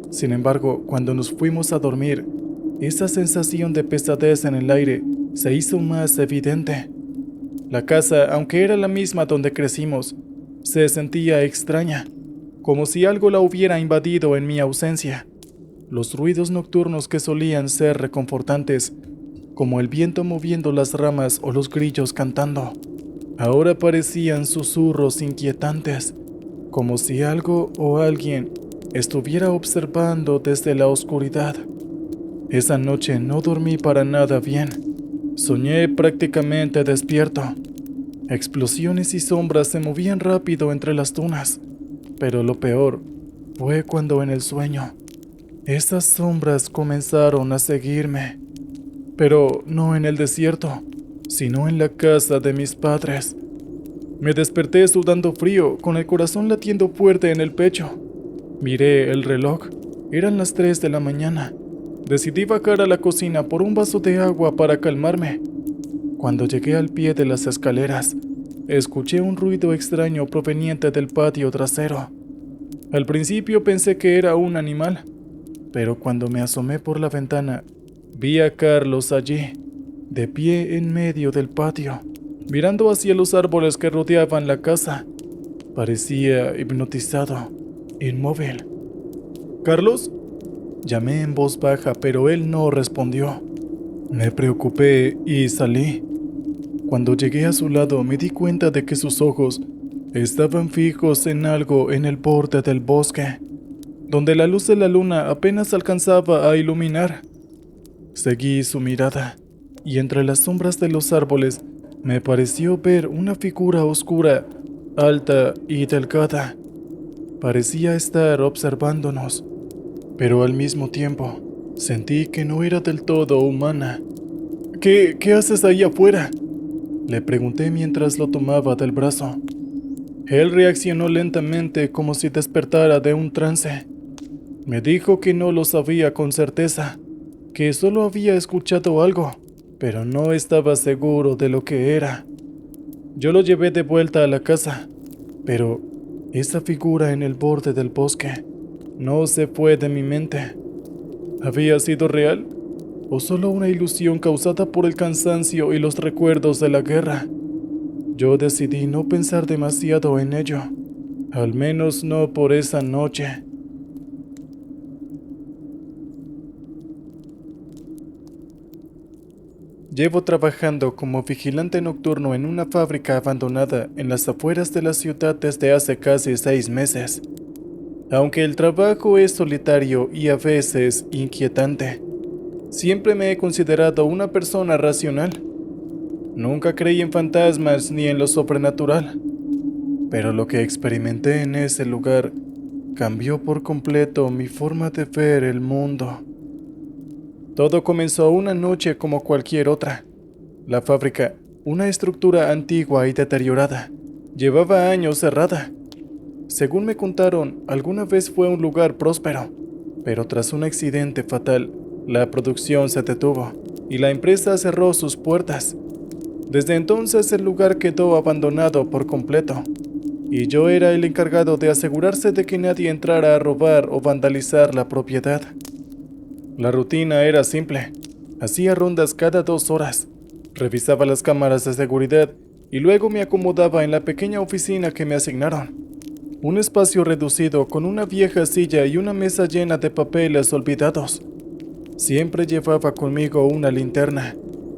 Sin embargo, cuando nos fuimos a dormir, esa sensación de pesadez en el aire se hizo más evidente. La casa, aunque era la misma donde crecimos, se sentía extraña, como si algo la hubiera invadido en mi ausencia. Los ruidos nocturnos que solían ser reconfortantes, como el viento moviendo las ramas o los grillos cantando, ahora parecían susurros inquietantes, como si algo o alguien estuviera observando desde la oscuridad. Esa noche no dormí para nada bien. Soñé prácticamente despierto. Explosiones y sombras se movían rápido entre las dunas, pero lo peor fue cuando en el sueño esas sombras comenzaron a seguirme, pero no en el desierto, sino en la casa de mis padres. Me desperté sudando frío, con el corazón latiendo fuerte en el pecho. Miré el reloj, eran las 3 de la mañana. Decidí bajar a la cocina por un vaso de agua para calmarme. Cuando llegué al pie de las escaleras, escuché un ruido extraño proveniente del patio trasero. Al principio pensé que era un animal, pero cuando me asomé por la ventana, vi a Carlos allí, de pie en medio del patio, mirando hacia los árboles que rodeaban la casa. Parecía hipnotizado, inmóvil. ¿Carlos? Llamé en voz baja, pero él no respondió. Me preocupé y salí. Cuando llegué a su lado, me di cuenta de que sus ojos estaban fijos en algo en el borde del bosque, donde la luz de la luna apenas alcanzaba a iluminar. Seguí su mirada, y entre las sombras de los árboles me pareció ver una figura oscura, alta y delgada. Parecía estar observándonos, pero al mismo tiempo sentí que no era del todo humana. ¿Qué haces ahí afuera?, le pregunté mientras lo tomaba del brazo. Él reaccionó lentamente como si despertara de un trance. Me dijo que no lo sabía con certeza, que solo había escuchado algo, pero no estaba seguro de lo que era. Yo lo llevé de vuelta a la casa, pero esa figura en el borde del bosque no se fue de mi mente. ¿Había sido real o solo una ilusión causada por el cansancio y los recuerdos de la guerra? Yo decidí no pensar demasiado en ello, al menos no por esa noche. Llevo trabajando como vigilante nocturno en una fábrica abandonada en las afueras de la ciudad desde hace casi 6 meses. Aunque el trabajo es solitario y a veces inquietante, siempre me he considerado una persona racional. Nunca creí en fantasmas ni en lo sobrenatural, pero lo que experimenté en ese lugar cambió por completo mi forma de ver el mundo. Todo comenzó una noche como cualquier otra. La fábrica, una estructura antigua y deteriorada, llevaba años cerrada. Según me contaron, alguna vez fue un lugar próspero, pero tras un accidente fatal, la producción se detuvo y la empresa cerró sus puertas. Desde entonces el lugar quedó abandonado por completo, y yo era el encargado de asegurarse de que nadie entrara a robar o vandalizar la propiedad. La rutina era simple. Hacía rondas cada 2 horas, revisaba las cámaras de seguridad y luego me acomodaba en la pequeña oficina que me asignaron. Un espacio reducido con una vieja silla y una mesa llena de papeles olvidados. Siempre llevaba conmigo una linterna,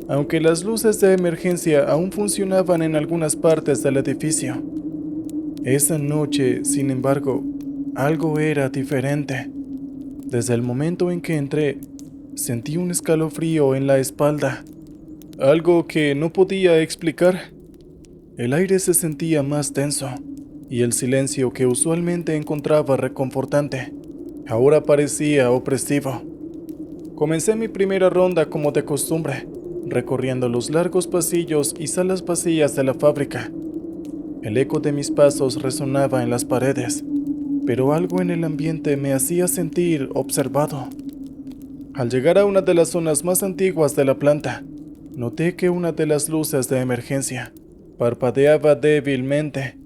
aunque las luces de emergencia aún funcionaban en algunas partes del edificio. Esa noche, sin embargo, algo era diferente. Desde el momento en que entré, sentí un escalofrío en la espalda, algo que no podía explicar. El aire se sentía más tenso, y el silencio que usualmente encontraba reconfortante, ahora parecía opresivo. Comencé mi primera ronda como de costumbre, recorriendo los largos pasillos y salas vacías de la fábrica. El eco de mis pasos resonaba en las paredes, pero algo en el ambiente me hacía sentir observado. Al llegar a una de las zonas más antiguas de la planta, noté que una de las luces de emergencia parpadeaba débilmente.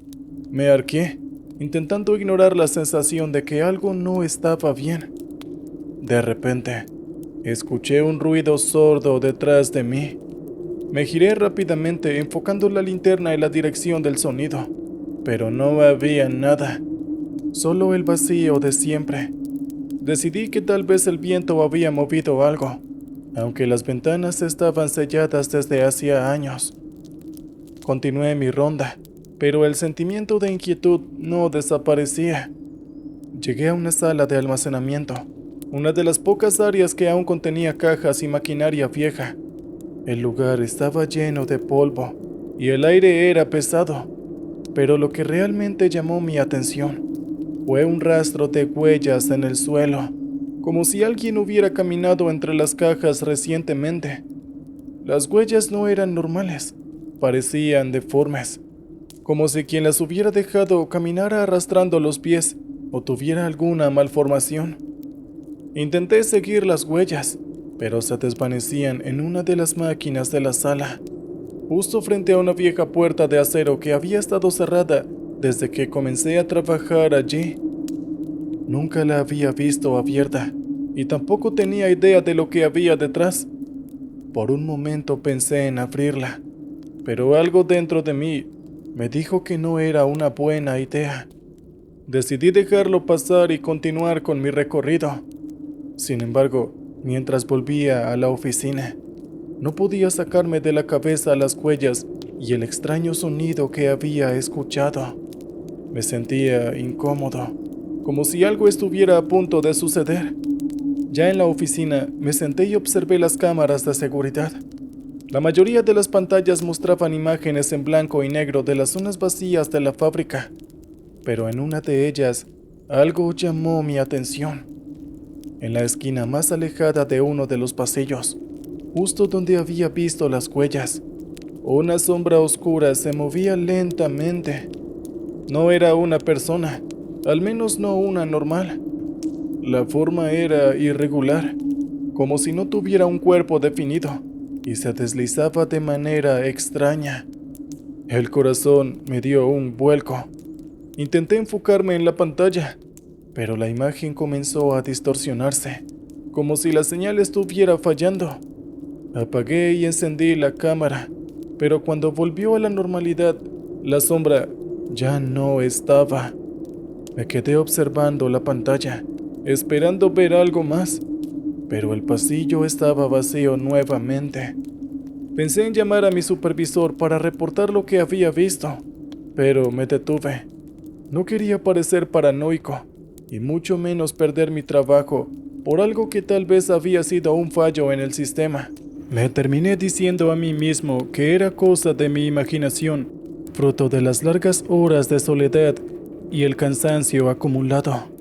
Me arqué, intentando ignorar la sensación de que algo no estaba bien. De repente, escuché un ruido sordo detrás de mí. Me giré rápidamente, enfocando la linterna en la dirección del sonido, pero no había nada, solo el vacío de siempre. Decidí que tal vez el viento había movido algo, aunque las ventanas estaban selladas desde hacía años. Continué mi ronda, pero el sentimiento de inquietud no desaparecía. Llegué a una sala de almacenamiento, una de las pocas áreas que aún contenía cajas y maquinaria vieja. El lugar estaba lleno de polvo y el aire era pesado, pero lo que realmente llamó mi atención fue un rastro de huellas en el suelo, como si alguien hubiera caminado entre las cajas recientemente. Las huellas no eran normales, parecían deformes, como si quien las hubiera dejado caminara arrastrando los pies o tuviera alguna malformación. Intenté seguir las huellas, pero se desvanecían en una de las máquinas de la sala, justo frente a una vieja puerta de acero que había estado cerrada desde que comencé a trabajar allí. Nunca la había visto abierta y tampoco tenía idea de lo que había detrás. Por un momento pensé en abrirla, pero algo dentro de mí me dijo que no era una buena idea. Decidí dejarlo pasar y continuar con mi recorrido. Sin embargo, mientras volvía a la oficina, no podía sacarme de la cabeza las huellas y el extraño sonido que había escuchado. Me sentía incómodo, como si algo estuviera a punto de suceder. Ya en la oficina, me senté y observé las cámaras de seguridad. La mayoría de las pantallas mostraban imágenes en blanco y negro de las zonas vacías de la fábrica, pero en una de ellas, algo llamó mi atención. En la esquina más alejada de uno de los pasillos, justo donde había visto las huellas, una sombra oscura se movía lentamente. No era una persona, al menos no una normal. La forma era irregular, como si no tuviera un cuerpo definido, y se deslizaba de manera extraña. El corazón me dio un vuelco. Intenté enfocarme en la pantalla, pero la imagen comenzó a distorsionarse, como si la señal estuviera fallando. Apagué y encendí la cámara, pero cuando volvió a la normalidad, la sombra ya no estaba. Me quedé observando la pantalla, esperando ver algo más, pero el pasillo estaba vacío nuevamente. Pensé en llamar a mi supervisor para reportar lo que había visto, pero me detuve. No quería parecer paranoico, y mucho menos perder mi trabajo por algo que tal vez había sido un fallo en el sistema. Me terminé diciendo a mí mismo que era cosa de mi imaginación, fruto de las largas horas de soledad y el cansancio acumulado.